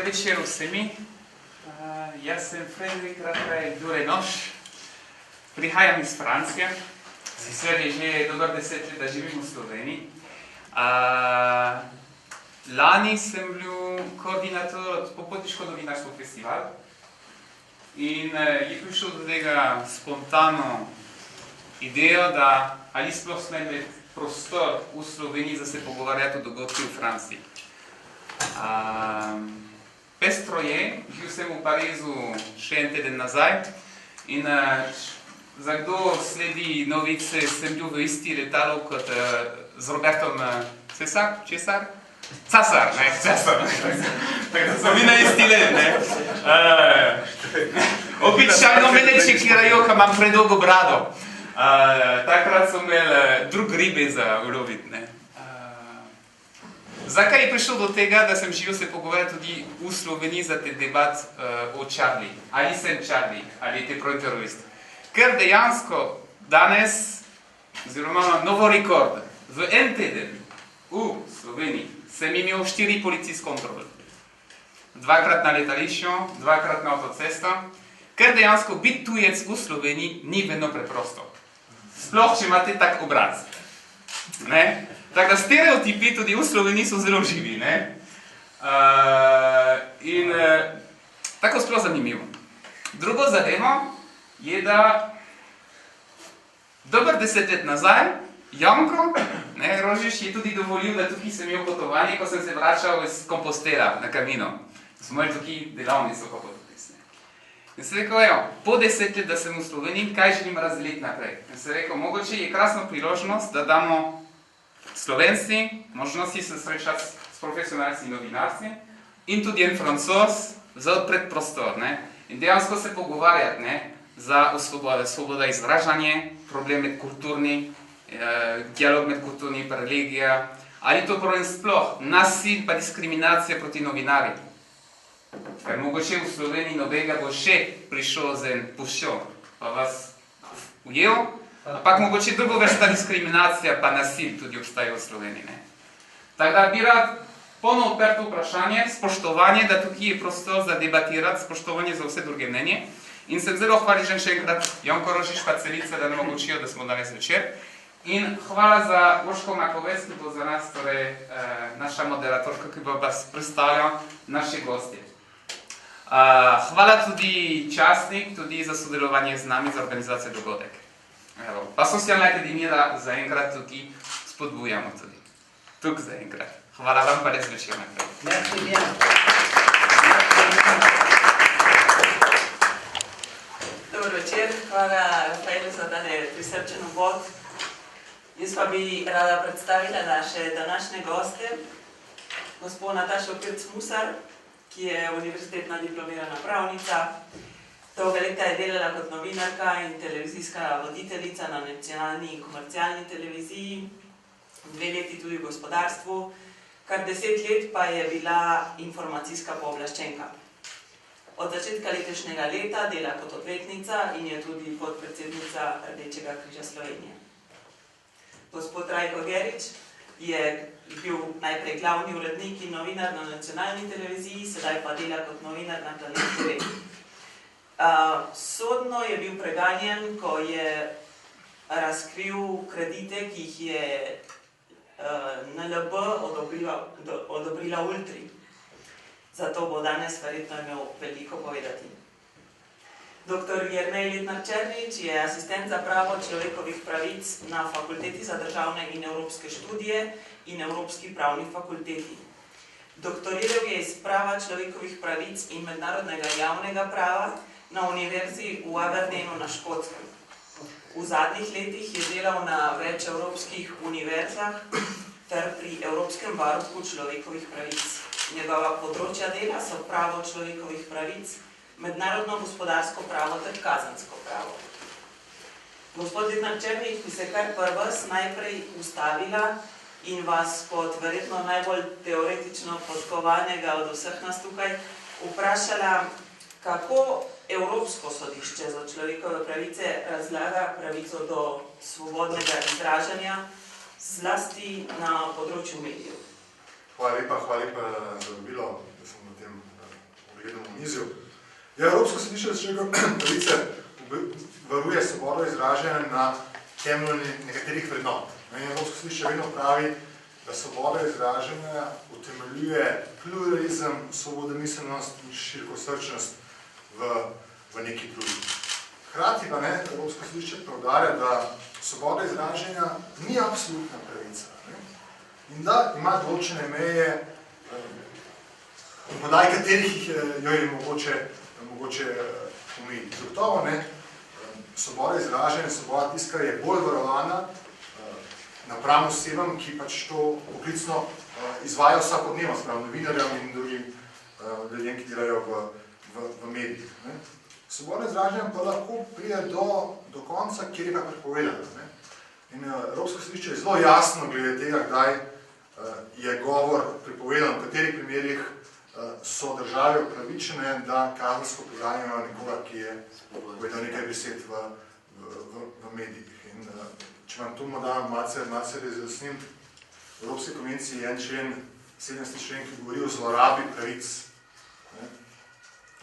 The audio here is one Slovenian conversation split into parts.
večer vsemi. Jaz sem Fredrik Durenoš, prihajam iz Francije. Sicer je že dober 10 let, da živim v Sloveniji. Lani sem bil koordinator Popotniško-novinarsko festival in je prišel do tega spontano idejo, da ali sploh sme imeti prostor v Sloveniji, da se pogovarjati o dogodki v Franciji. Pestro je, žil sem v Parizu še en teden nazaj in za kdo sledi novice, sem bil v isti letalo kot z Robertom Cesar? Casar, ne, Cesar. Tako da so mi na isti let, ne. Običajno me ne čekirajo, ko imam predolgo brado. Takrat so imeli drug ribe za uloviti, ne. Zakaj je prišel do tega, da sem želel se pogovarjati tudi v Sloveniji za te debat o Charlie? Ali sem Charlie, ali je te pravi terorist? Ker dejansko danes, oziroma imamo novo rekord, v en teden v Sloveniji sem imel 4 policijske kontrole. 2-krat na letališču, 2-krat na avtocesto, ker dejansko biti tujec v Sloveniji ni vedno preprosto. Sploh, če imate tak obraz. Ne? Tako da stereotipi tudi v Sloveniji so zelo živi, ne? In tako sploh zanimivo. Drugo zadevo je, da dober 10 let nazaj Janko Rožiš je tudi dovolil, da tukaj sem imel potovanje, ko sem se vračal iz Compostela na Camino. Smo imeli tukaj delavnico Kapototis. In sem rekel, evo, po 10 let, da sem v Sloveniji, kaj želim razdeliti naprej? In sem rekel, mogoče je krasna priložnost, da damo Slovenci možnosti se srečati s profesionalci in novinarci in tudi en Francoz za odpret prostor, ne? In dejansko se pogovarjati, ne? Za svoboda izražanje, problem med kulturni, dialog med kulturni in religija, ali to problem sploh, nasilje pa diskriminacija proti novinarji. Ker mogoče v Sloveniji nobenega bo še prišel z en puščo, pa vas ujel, ampak mogoče drugo vrsta diskriminacija pa nasilje tudi obstaja v Sloveniji, ne. Tako da bi rad polno odprto vprašanje, spoštovanje, da tukaj je prostor za debatirati, spoštovanje za vse druge mnenje. In sem zelo hvaležen še enkrat Janko Rožiš pa Celica, da nam omogočijo, da smo danes večer. In hvala za Urško Makovec, ki bo za nas, torej naša moderatorka, ki bo vas predstavljal naše gostje. Hvala tudi častnik, tudi za sodelovanje z nami, za organizacijo dogodek. Evo, pa Socialna akademija zaenkrat tukaj spodbujamo tudi. Tukaj zaenkrat. Hvala vam pa res večer naprej. Merci bien. Dobar večer, hvala Rafaelu za dane prisrčen uvod. Jaz pa bi rada predstavila naše današnje goste, gospod Natašo Pirc-Musar, ki je univerzitetna diplomirana pravnica. Dolga leta je delala kot novinarka in televizijska voditeljica na nacionalni in komercialni televiziji, 2 leti tudi v gospodarstvu, kar 10 let pa je bila informacijska pooblaščenka. Od začetka letošnjega leta dela kot odvetnica in je tudi podpredsednica Rdečega križa Slovenije. Gospod Rajko Gerič je bil najprej glavni urednik in novinar na nacionalni televiziji, sedaj pa dela kot novinar na Planet TV. Sodno je bil preganjen, ko je razkril kredite, ki jih je NLB odobrila Ultri. Zato bo danes verjetno imel veliko povedati. Dr. Jernej Letnar-Černič je asistent za pravo človekovih pravic na Fakulteti za državne in evropske študije in Evropski pravni fakulteti. Doktoriral je iz prava človekovih pravic in mednarodnega javnega prava na univerzi v Aberdeenu na Škotskem. V zadnjih letih je delal na več evropskih univerzah ter pri Evropskem varuhu človekovih pravic. Njegova področja dela so pravo človekovih pravic, mednarodno gospodarsko pravo ter kazensko pravo. Gospod Letnar-Černič, bi se kar pri vas najprej ustavila in vas kot verjetno najbolj teoretično podkovanega od vseh nas tukaj vprašala, kako Evropsko sodišče za človekove pravice razlaga pravico do svobodnega izražanja, zlasti na področju medijev. Hvala lepa za vabilo, da sem v tem pregledamo v nizju. Evropsko sodišče za človekove pravice varuje svobodo izražanja na temelju nekaterih vrednot. Evropsko sodišče vedno pravi, da svoboda izražanja utemeljuje pluralizem, svobodomiselnost in širokosrčnost v neki družbi. Hkrati pa Evropsko sodišče poudarja, da svoboda izražanja ni absolutna pravica in da ima določene meje, podaj katerih jo je mogoče omejiti. Zagotovo svoboda izražanja, svoboda tiska je bolj varovana napram osebam, ki pač to poklicno izvajajo vsakodnevno, spravo novinarjem in drugim ljudem, ki delajo v medijih. Svoboda izražanja pa lahko pride do konca, kjer je pa prepovedana. In Evropsko sodišče je zelo jasno glede tega, kdaj je govor prepovedan, v katerih primerih so države upravičene, da kazensko preganjajo nekoga, ki je povedal nekaj besed v medijih. In če vam tu dam malce razjasnim, v Evropski konvenciji je en člen, 17. člen, ki govori o zlorabi pravic.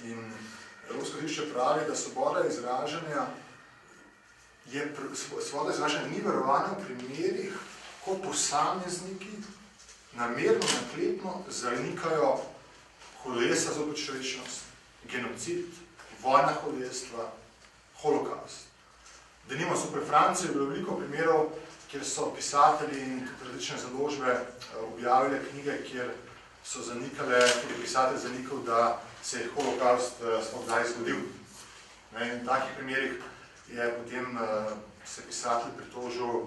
In Evropsko sodišče pravi, da svoboda izražanja ni varovana v primerih, ko posamezniki namerno, naklepno zanikajo hudodelstva zoper človečnost, genocid, vojna hudodelstva, holokaust. Denimo so pri Franciji bilo veliko primerov, kjer so pisatelji in različne založbe objavile knjige, kjer so zanikale, tudi pisatelj zanikal, da se je holokaust sploh kdaj zgodil. In v takih primerih je potem se pisatelj pritožil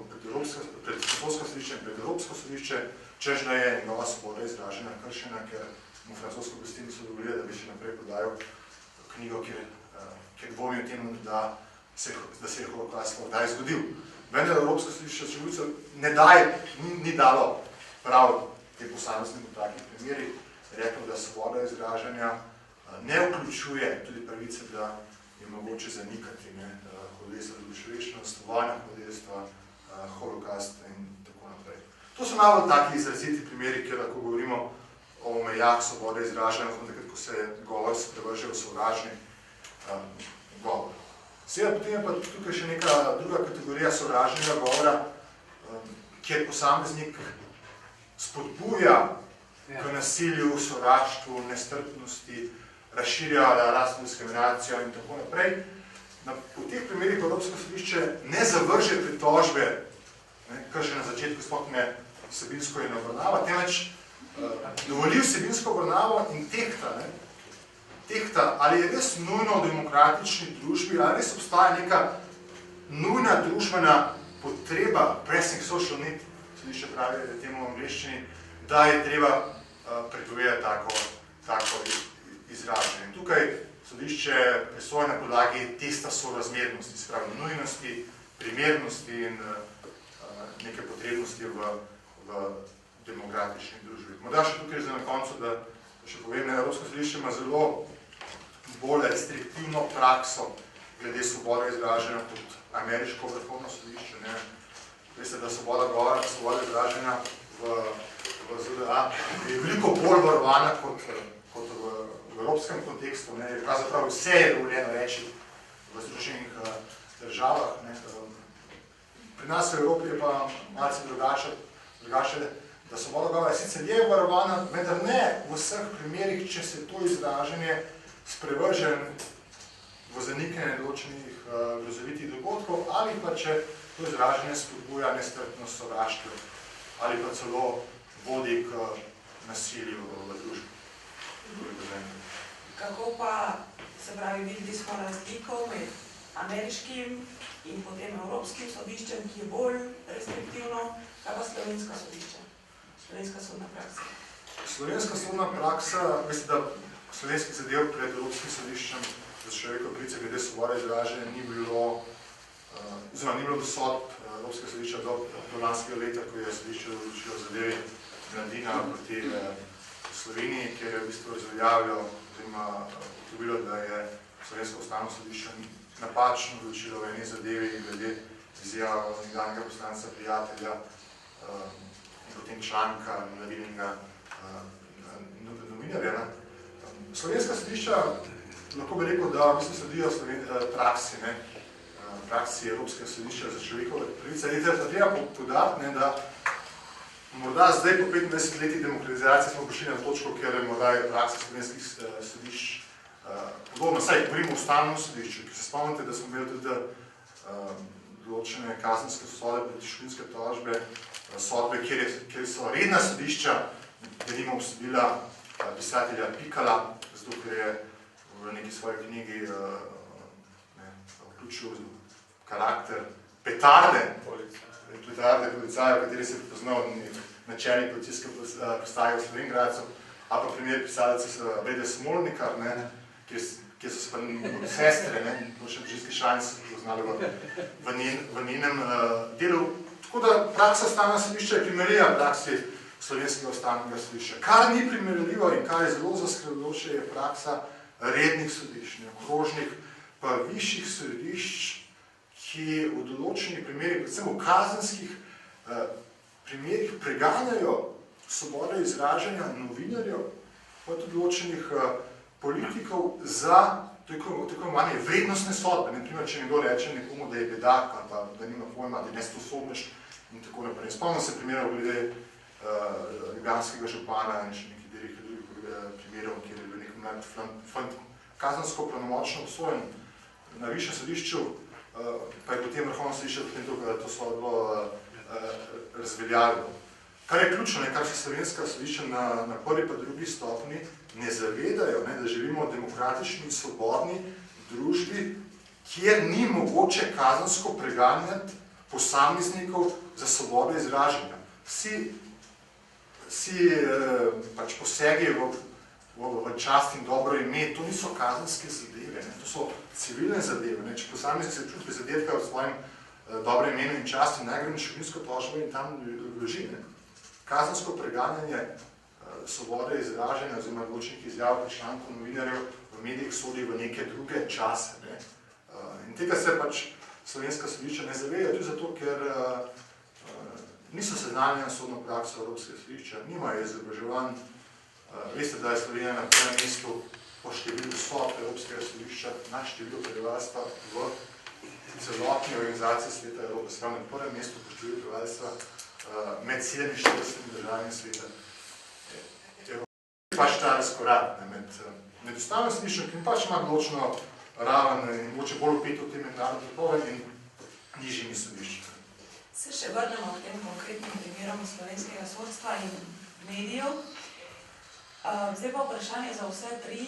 pred francosko sodišče in pred Evropsko sodišče, čež da je njegova svoboda izražena kršena, ker mu francosko oblasti niso dovolili, da bi še naprej podajal knjigo, kjer dvomi o tem, da se je holokaust sploh kdaj zgodil. Vendar Evropsko sodišče ni dalo prav te posameznike v takih primerih, reklo, da svoboda izražanja ne vključuje tudi pravice, da je mogoče zanikati hudodelstva zoper človečnost, vojna hudodelstva, holokaust in tako naprej. To so malo taki izraziti primeri, kjer lahko govorimo o mejah svobode izražanja, takrat, ko se govor sprevrže v sovražni govor. Seveda potem je pa tukaj še neka druga kategorija sovražnega govora, kjer posameznik spodbuja k nasilju, sovraštvu, nestrpnosti, razširja rasno diskriminacijo in tako naprej. V teh primerih Evropsko sodišče ne zavrže pritožbe, kar že na začetku sploh ne vsebinsko je obravnava, temveč dovoli vsebinsko obravnavo in tehta, ali je res nujno v demokratični družbi, ali res obstaja neka nujna družbena potreba, pressing social need, sodišče pravi temu v angleščini, da je treba prepovedati tako izražanje. Tukaj sodišče presoja na podlagi testa sorazmernosti, spravi nujnosti, primernosti in neke potrebnosti v demokratični družbi. Morda še tukaj za na koncu, da še povem, Evropsko sodišče ima zelo bolj restriktivno prakso glede svobode izražanja kot ameriško vrhovno sodišče. Veste, da svoboda govora, svoboda izražanja v ZDA je veliko bolj varovana kot v evropskem kontekstu. Pravzaprav vse je dovoljeno reči v Združenih državah. Pri nas v Evropi je pa malce drugače, da svoboda govora sicer je varovana, vendar ne v vseh primerih, če se to izražanje sprevrže v zanikanje določenih grozovitih dogodkov ali pa če to izražanje spodbuja nestrpnost, sovraštvo ali pa celo vodi k nasilju v družbi. Kako pa, se pravi, videli smo razliko med ameriškim in potem evropskim sodiščem, ki je bolj restriktivno, kaj pa slovenska sodišča, slovenska sodna praksa? Slovenska sodna praksa, veste, da slovenskih zadev pred Evropskim sodiščem za človekove pravice glede svobode izražanja ni bilo dosodb Evropskega sodišča do lanskega leta, ko je sodišče odločilo zadevi Mladina proti Sloveniji, kjer je v bistvu razveljavilo oziroma ugotovilo, da je Slovensko ustavno sodišče napačno odločilo v eni zadevi glede izjava nekdanjega poslanca, prijatelja in potem članka Mladinega novinarja. Slovenska sodišča, lahko bi rekel, da v bistvu sledijo praksi Evropskega sodišča za človekove pravice. Je treba poudariti, da morda zdaj po 25 letih demokratizacije smo prišli na točko, kjer je morda praksa slovenskih sodišč podobno. Saj govorimo o ustavnem sodišču, ki se spomnite, da smo imeli tudi določene kazenske sodbe, proti tožbe, sodbe, kjer so redna sodišča, denimo obsodila pisatelja Pikala, zato ker je v neki svoji knjigi vključil karakter petarde policaja, v kateri se je prepoznal načelnik policijske postaje v Slovenjgradcu, ali pa primer pisateljice Brede Smolnikar, kjer so se pa sestre, določene družinske članice poznali v njenem delu. Tako da praksa ustavnega sodišča je primerljiva praksi slovenskega ustavnega sodišča. Kar ni primerljivo in kar je zelo zaskrbljujoče, je praksa rednih sodišč, okrožnih pa višjih sodišč, ki v določenih primerih, predvsem v kazenskih primerih, preganjajo svobode izražanja novinarjev, pa tudi določenih politikov za tako imenovane vrednostne sodbe. Naprimer, če nekdo reče nekomu, da je bedak, ali pa da nima pojma, da je nesposobnež in tako naprej. Spomnim se primerov glede ljubljanskega župana in še nekih drugih primerov, kjer je bil nek mlad fant kazensko pravnomočno obsojen na višjem sodišču, pa je potem vrhovno sodišče to sodbo razveljavilo. Kar je ključno, kar se slovenska sodišča na prvi pa drugi stopni ne zavedajo, da živimo v demokratični in svobodni družbi, kjer ni mogoče kazensko preganjati posameznikov za svobodo izražanja. Vsi posegi v čast in dobro ime, to niso kazenske zadeve, to so civilne zadeve. Če posameznik se čuti prizadetka v svojem dobrem imenu in časti, naj gre na škodinsko tožbo in tam leži. Kazensko preganjanje svobode izražanja oziroma določenih izjav člankov novinarjev v medijih sodi v neke druge čase. In tega se slovenska sodišča ne zavedajo, tudi zato, ker niso seznanjena sodno prakso Evropskega sodišča, nimajo izobraževanj. Veste, da je Slovenija na prvem mestu po številu sodb Evropskega sodišča na število prebivalstva v celotni organizaciji Sveta Evrope, se pravi na prvem mestu po številu prebivalstva med 47 državami sveta. Ta razkorak med ustavnim sodiščem, ki ima določeno raven in mogoče bolj vpeto v tem mednarodnem pravo in nižjimi sodišči. Se še vrnemo k tem konkretnim primerom slovenskega sodstva in medijev. Zdaj pa vprašanje za vse tri.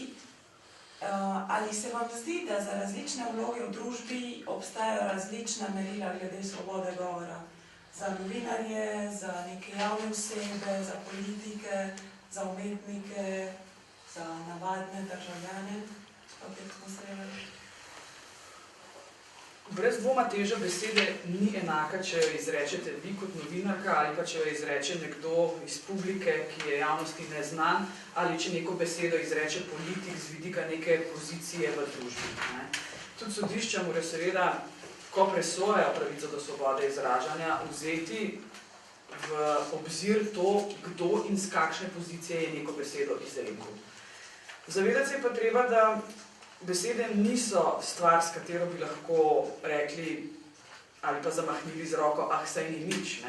Ali se vam zdi, da za različne vloge v družbi obstajajo različna merila glede svobode govora? Za novinarje, za neke javne osebe, za politike, za umetnike, za navadne državljane? Brez dvoma teža besede ni enaka, če jo izrečete vi kot novinarka ali pa če jo izreče nekdo iz publike, ki je javnosti neznan, ali če neko besedo izreče politik z vidika neke pozicije v družbi. Tudi sodišča morajo seveda, ko presojajo pravico do svobode izražanja, vzeti v obzir to, kdo in z kakšne pozicije je neko besedo izrekel. Zavedati se je pa treba, da besede niso stvar, s katero bi lahko rekli ali pa zamahnili z roko, saj ni nič.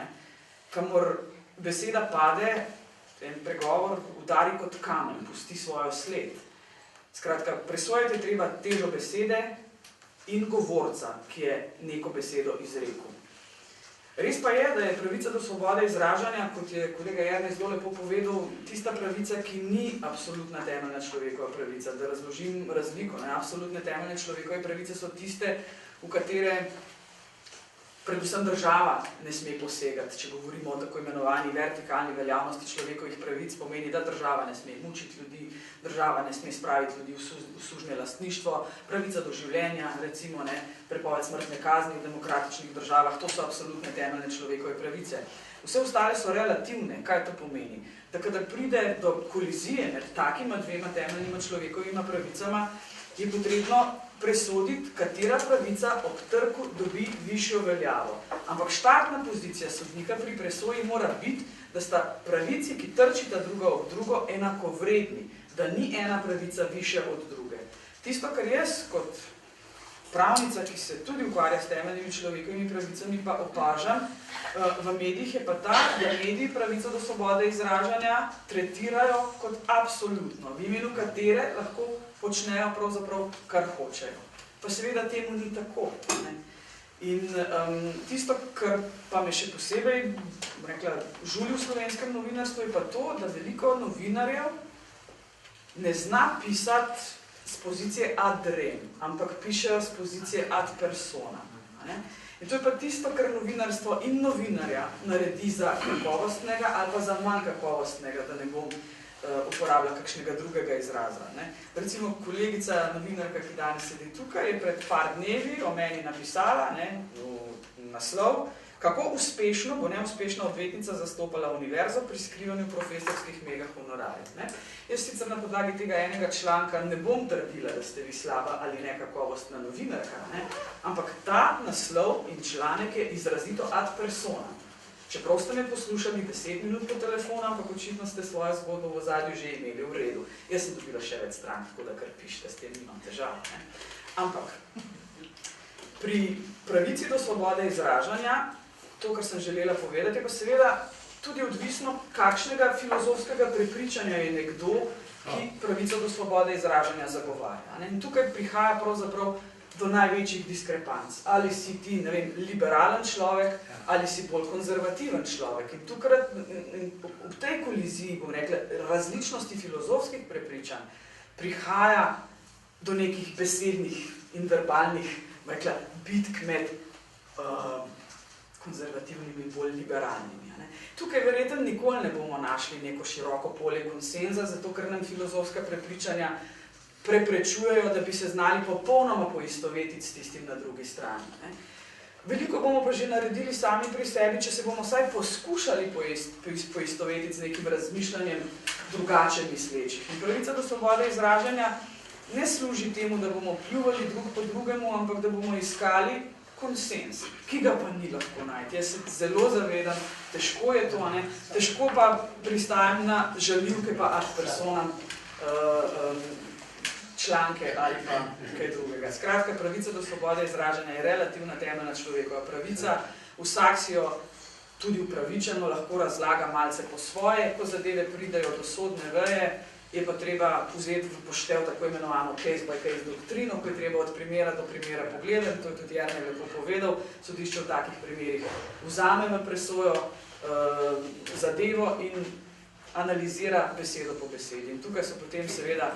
Kamor beseda pade, en pregovor udari kot kamen, pusti svojo sled. Skratka, presojati je treba težo besede in govorca, ki je neko besedo izrekel. Res pa je, da je pravica do svobode izražanja, kot je kolega Jernej zelo lepo povedal, tista pravica, ki ni absolutna temeljna človekova pravica. Da razložim razliko. Absolutne temeljne človekove pravice so tiste, v katere predvsem država ne sme posegati. Če govorimo o tako imenovani vertikalni veljavnosti človekovih pravic, pomeni, da država ne sme mučiti ljudi, država ne sme spraviti ljudi v sužnje lastništvo, pravica do življenja, recimo prepoved smrtne kazni v demokratičnih državah, to so absolutne temeljne človekove pravice. Vse ostale so relativne. Kaj to pomeni? Da kadar pride do kolizije med takima dvema temeljnima človekovima pravicama, je potrebno presoditi, katera pravica ob trku dobi višjo veljavo. Ampak štartna pozicija sodnika pri presoji mora biti, da sta pravici, ki trčita druga ob drugo, enakovredni. da ni ena pravica višja od druge. Tisto, kar jaz kot pravnica, ki se tudi ukvarja s temeljnimi človekovimi pravicami, pa opažam v medijih, je pa ta, da mediji pravico do svobode izražanja tretirajo kot absolutno, v imenu katere lahko počnejo pravzaprav, kar hočejo. Pa seveda temu ni tako. Ne? In tisto, kar pa me še posebej žuli v slovenskem novinarstvu, je pa to, da veliko novinarjev ne zna pisati z pozicije ad rem, ampak pišejo z pozicije ad persona. Ne? In to je pa tisto, kar novinarstvo in novinarja naredi za kakovostnega ali pa za manj kakovostnega, da ne bom uporabljala kakšnega drugega izraza. Ne? Recimo kolegica novinarka, ki danes sedi tukaj, je pred par dnevi o meni napisala naslov, kako uspešno bo neuspešna odvetnica zastopala univerzo pri skrivanju profesorskih mega honorarjev. Jaz sicer na podlagi tega enega članka ne bom trdila, da ste vi slaba ali nekakovostna novinarka, ne? Ampak ta naslov in članek je izrazito ad persona. Čeprav ste me poslušali 10 minut po telefonu, ampak očitno ste svojo zgodbo v ozadju že imeli v redu. Jaz sem dobila še več strank, tako da kar pišete, s tem nimam težav. Ne? Ampak pri pravici do svobode izražanja, to, kar sem želela povedati, je pa seveda tudi odvisno, kakšnega filozofskega prepričanja je nekdo, ki pravico do svobode izražanja zagovarja. In tukaj prihaja pravzaprav do največjih diskrepanc. Ali si ti, ne vem, liberalen človek, ali si bolj konzervativen človek. In tukaj, v tej koliziji, bom rekla, različnosti filozofskih prepričanj prihaja do nekih besednih in verbalnih, bom rekla, bitk med konzervativnimi in bolj liberalnimi. Ne? Tukaj verjetno nikoli ne bomo našli neko široko polje konsenza, zato ker nam filozofska prepričanja preprečujejo, da bi se znali popolnoma poistovetiti s tistim na drugi strani. Ne? Veliko bomo pa že naredili sami pri sebi, če se bomo vsaj poskušali poistovetiti z nekim razmišljanjem drugače mislečih. In pravica do svobode izražanja ne služi temu, da bomo pljuvali drug po drugemu, ampak da bomo iskali konsens, ki ga pa ni lahko najti. Jaz se zelo zavedam, težko je to, ne? Težko pa pristajam na žaljivke pa ad personam članke ali pa kaj drugega. Skratka, pravica do svobode izražanja je relativna temeljna človekova pravica. Vsak si jo tudi upravičeno lahko razlaga malce po svoje, ko zadeve pridejo do sodne veje, je pa treba vzeti v poštev tako imenovano case by case doktrino, ko je treba od primera do primera pogledati, to je tudi Jernej lepo povedal, sodišče v takih primerih vzame v presojo zadevo in analizira besedo po besedi. In tukaj so potem seveda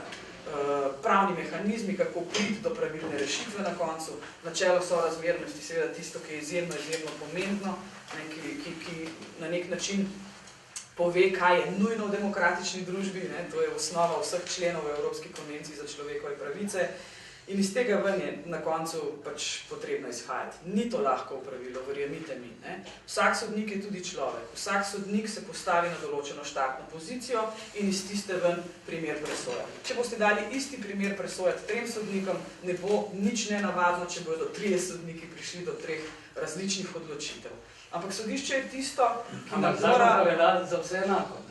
pravni mehanizmi, kako priti do pravilne rešitve na koncu. Načelo sorazmernosti, seveda tisto, ki je izjemno pomembno, ki na nek način pove, kaj je nujno v demokratični družbi, ne? To je osnova vseh členov Evropske konvencije za človekove pravice. In iz tega ven je na koncu pač potrebno izhajati. Ni to lahko pravilo, verjemite mi. Ne? Vsak sodnik je tudi človek. Vsak sodnik se postavi na določeno štartno pozicijo in iz tiste ven primer presoja. Če boste dali isti primer presojati 3 sodnikom, ne bo nič nenavadno, če bodo 3 sodniki prišli do 3 različnih odločitev. Ampak sodišče je tisto, ki nam mora... za vse enako.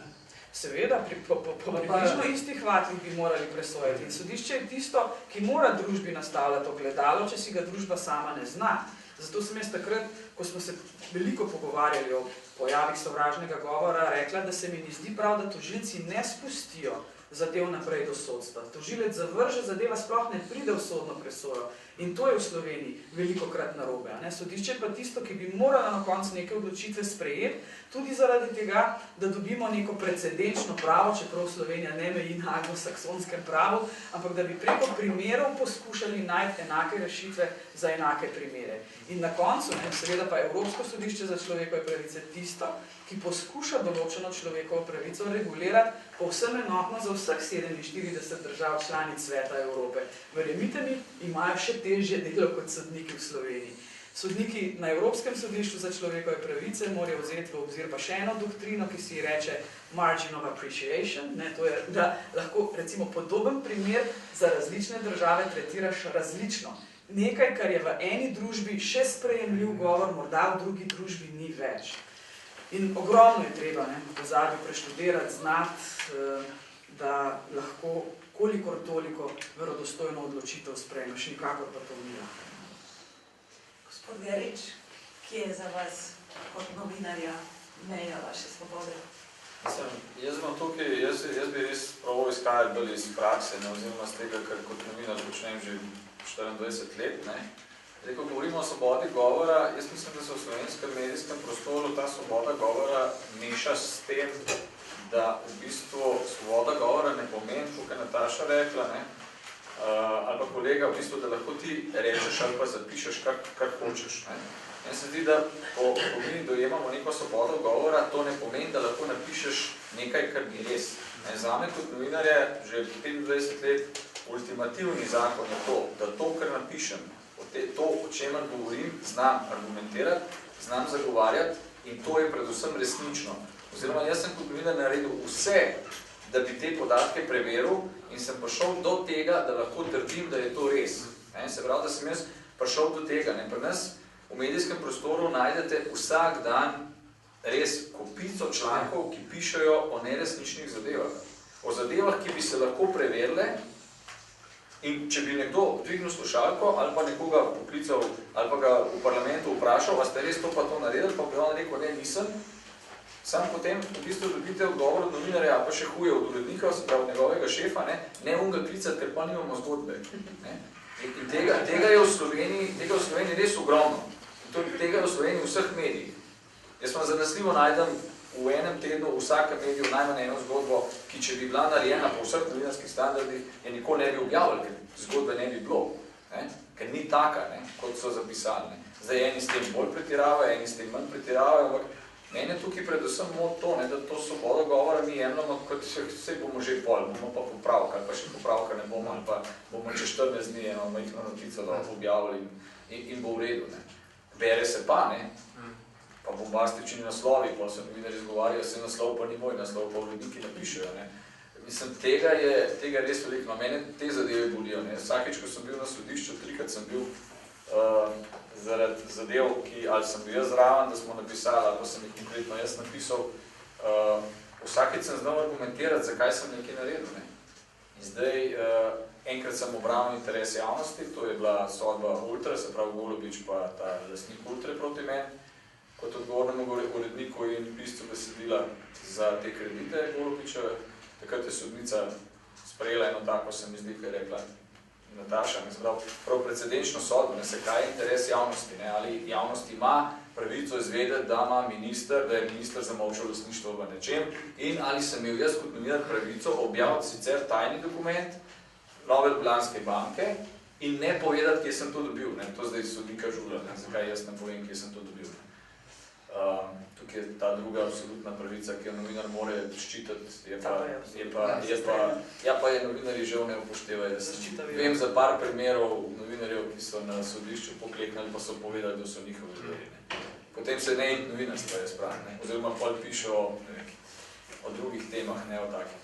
Seveda, po približno istih vatlih bi morali presojati. In sodišče je tisto, ki mora družbi nastavljati ogledalo, če si ga družba sama ne zna. Zato sem jaz takrat, ko smo se veliko pogovarjali o pojavih sovražnega govora, rekla, da se mi ne zdi prav, da tožilci ne spustijo zadev naprej do sodstva. Tožilec zavrže, zadeva sploh ne pride v sodno presojo. In to je v Sloveniji velikokrat narobe. Sodišče je pa tisto, ki bi moralo na koncu neke odločitve sprejeti, tudi zaradi tega, da dobimo neko precedenčno pravo, čeprav Slovenija ne meji na anglosaksonskem pravu, ampak da bi preko primerov poskušali najti enake rešitve za enake primere. In na koncu, seveda pa Evropsko sodišče za človekove pravice tisto, ki poskuša določeno človekovo pravico regulirati povsem enotno za vseh 47 držav članic Sveta Evrope. Verjemite mi, imajo še težje delo kot sodniki v Sloveniji. Sodniki na Evropskem sodišču za človekove pravice morajo vzeti v obzir pa še eno doktrino, ki si reče margin of appreciation. To je, da lahko recimo podoben primer za različne države tretiraš različno. Nekaj, kar je v eni družbi še sprejemljiv govor, morda v drugi družbi ni več. In ogromno je treba pozabi preštudirati, znati, da lahko kolikor toliko verodostojno odločitev sprejmeš, nikakor pa to ni lahko. Gospod Gerič, kje je za vas kot novinarja meja vaše svobode? Jaz bi res pravil izhajati bolj iz prakse, oziroma z tega, kar kot novinar počnem že 24 let. Zdaj, ko govorimo o svobodi govora, jaz mislim, da se v slovenskem medijskem prostoru ta svoboda govora meša s tem, da v bistvu svoboda govora ne pomeni, kot je Nataša rekla, ali pa kolega, v bistvu, da lahko ti rečeš ali pa zapišeš, kar hočeš. Meni se zdi, da ko mi dojemamo neko svobodo govora, to ne pomeni, da lahko napišeš nekaj, kar ni res. Zame kot novinar je že 25 let ultimativni zakon je to, da to, kar napišem, to, o čemer govorim, znam argumentirati, znam zagovarjati in to je predvsem resnično. Oziroma, jaz sem kot novinar naredil vse, da bi te podatke preveril in sem prišel do tega, da lahko trdim, da je to res. Se pravi, da sem jaz prišel do tega. Pri nas v medijskem prostoru najdete vsak dan res kopico člankov, ki pišejo o neresničnih zadevah. O zadevah, ki bi se lahko preverile in če bi nekdo dvignil slušalko ali pa nekoga poklical ali pa ga v parlamentu vprašal, a ste res to pa to naredili, pa bi on rekel, ne, nisem. Sam potem v bistvu dobite odgovor od novinarja, pa še huje od urednika, se pravi od njegovega šefa, ne unga klicati, ker pa nimamo zgodbe. In tega je v Sloveniji res ogromno. Tega je v Sloveniji v vseh medijih. Jaz vam zanesljivo najdem v enem tednu v vsakem mediju najmanj eno zgodbo, ki če bi bila narejena po vseh novinarskih standardih, je nikoli ne bi objavili, ker zgodbe ne bi bilo. Ker ni taka, kot so zapisali. Zdaj eni s tem bolj pretiravajo, eni s tem manj pretiravajo, ampak mene tukaj predvsem moti to, da to svobodo govora mi jemljamo, kot vse bomo že pol, bomo pa popravka, ali pa še popravka ne bomo, ali pa bomo čez 14 dni eno majhno notico objavili in bo v redu. Bere se pa, pa bombastični naslovi, pa se novinarji izgovarjajo, se naslov pa ni moj naslov, pa uredniki napišejo. Mislim, tega je res veliko. Mene te zadeve bolijo. Vsakeč, ko sem bil na sodišču, 3-krat sem bil zaradi zadev, ali sem bil jaz zraven, da smo napisali, ali pa sem jih konkretno jaz napisal, vsakeč sem znal argumentirati, zakaj sem nekaj naredil. In zdaj, enkrat sem obravnal interes javnosti, to je bila sodba Ultra, se pravi Golobič pa ta lastnik Ultre proti meni, kot odgovornemu uredniku in piscu besedila za te kredite Golobičeve. Takrat je sodnica sprejela eno tako, se mi zdi, kaj je rekla Nataša, prav precedenčno sodbo, se kaj je interes javnosti, ali javnost ima pravico izvedeti, da ima minister, da je minister zamolčal lastništvo v nečem in ali sem imel jaz kot novinar pravico objaviti sicer tajni dokument Nove Ljubljanske banke in ne povedati, kje sem to dobil. To zdaj sodnika žula, zakaj jaz ne povem, kje sem to dobil. Tukaj je ta druga absolutna pravica, ki jo novinar more ščititi, pa je novinarji žal ne upoštevajo. Vem za par primerov novinarjev, ki so na sodišču pokleknali, pa so povedali, da so njihovi ljudje. Potem se ne novinarstva je spravi, oziroma pol piše o drugih temah, ne o takih.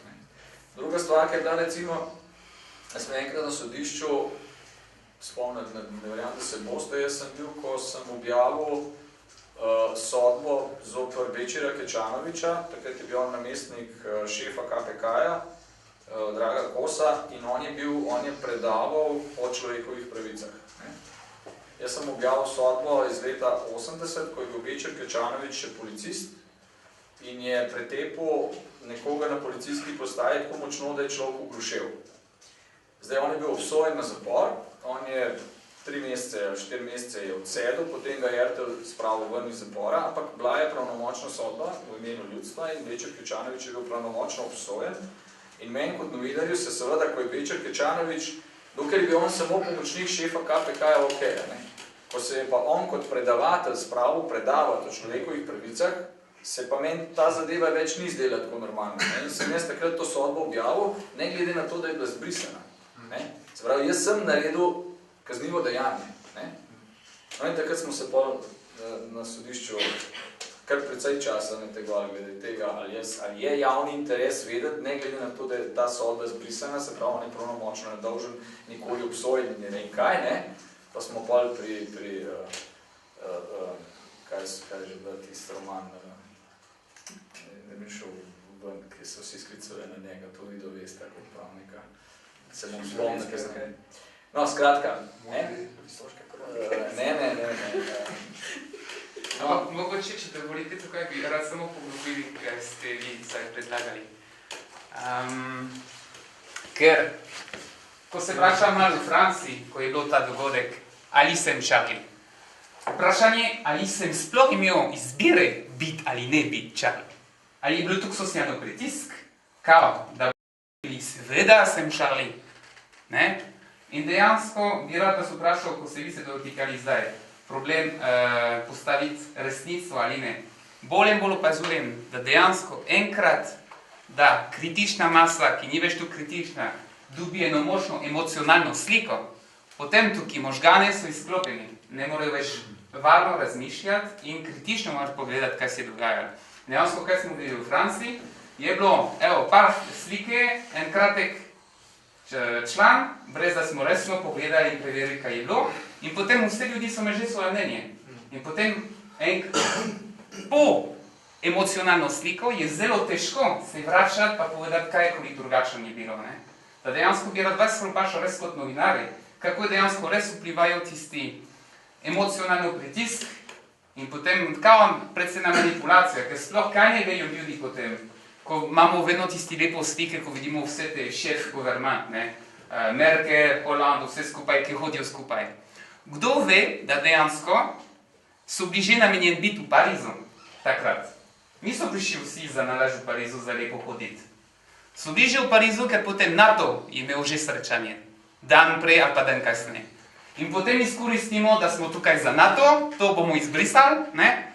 Druga stvar, ki je bila recimo, jaz sem enkrat na sodišču spomnil, ne verjam, da se boste, jaz sem bil, ko sem objavil sodbo zoper Večera Kečanoviča, takrat je bil on namestnik šefa KPK-ja, Draga Kosa, in on je predaval o človekovih pravicah. Jaz sem objavil sodbo iz leta 80, ko je bil Večer Kečanovič še policist in je pretepil nekoga na policijski postaji tako močno, da je človek ugrušel. Zdaj, on je bil obsojen na zapor, on je 3 mesece ali 4 mesece je odsedel, potem ga je RTL spravil ven iz zapora, ampak bila je pravnomočna sodba v imenu ljudstva in Večer Kečanovič je bil pravnomočno obsojen. In meni kot novinarju se seveda, ko je Večer Kečanovič, dokler je bil on samo pomočnik šefa KPK-ja, ok, ko se je pa on kot predavatelj spravil predavati o človekovih pravicah, se pa meni ta zadeva več ni zdela tako normalno. In sem jaz takrat to sodbo objavil, ne glede na to, da je bila zbrisana. Se pravi, jaz sem naredil kaznivo dejanje. In takrat smo se na sodišču kar precej časa nategovali glede tega, ali je javni interes vedeti, ne glede na to, da je ta sodba zbrisana, se pravi, on je pravnomočno nedolžen, nikoli obsojen in ne vem kaj, pa smo pri kaj je že bil tisti roman, ne bi šel v ven, ki so vsi sklicuje na njega, to vi doveste kot pravnika. Se bom spomnil, ker sem... No, skratka, ne? Ne. No, mogoče, če te volite tukaj, bi rad samo poglobili, kaj ste vi zdaj predlagali. Ker, ko se vračam malo v Franciji, ko je bil ta dogodek, ali sem Charlie. Vprašanje, ali sem sploh imel izbire biti ali ne biti Charlie. Ali je bil tukaj socialno pritisk, kao, da bi bili seveda sem Charlie. Ne? In dejansko bi rad vas vprašal, ko se vi se dotikali zdaj, problem postaviti resnico ali ne. Bolj in bolj opazujem, da dejansko enkrat, da kritična masa, ki ni več tu kritična, dobi eno močno emocionalno sliko, potem tukaj možgane so izklopeni, ne morejo več varno razmišljati in kritično moraš pogledati, kaj se je dogajalo. Dejansko, kaj smo videli v Franciji, je bilo, evo, par slike, en kratek član, brez da smo resno pogledali in preverili, kaj je bilo, in potem vse ljudi so me že svoje mnenje. In potem po emocionalno sliko je zelo težko se vračati pa povedati, kaj koliko drugačno je bilo. Ne? Da dejansko bi rad vas vprašal res kot novinari, kako je dejansko res vplivajo tisti emocionalno pritisk in potem kao predvsem na manipulacijo, ker sploh kaj ne vejo ljudi potem, ko imamo vedno tisti lepo slike, ko vidimo vse te šef government, ne? Merkel, Hollande, vse skupaj, ki hodijo skupaj. Kdo ve, da dejansko so bili že namenjeni biti v Parizu takrat? Niso prišli vsi za nalaž v Parizu za lepo hoditi. So bili že v Parizu, ker potem NATO je imel že srečanje. Dan prej ali pa dan kasneje. In potem izkoristimo, da smo tukaj za NATO, to bomo izbrisali, ne?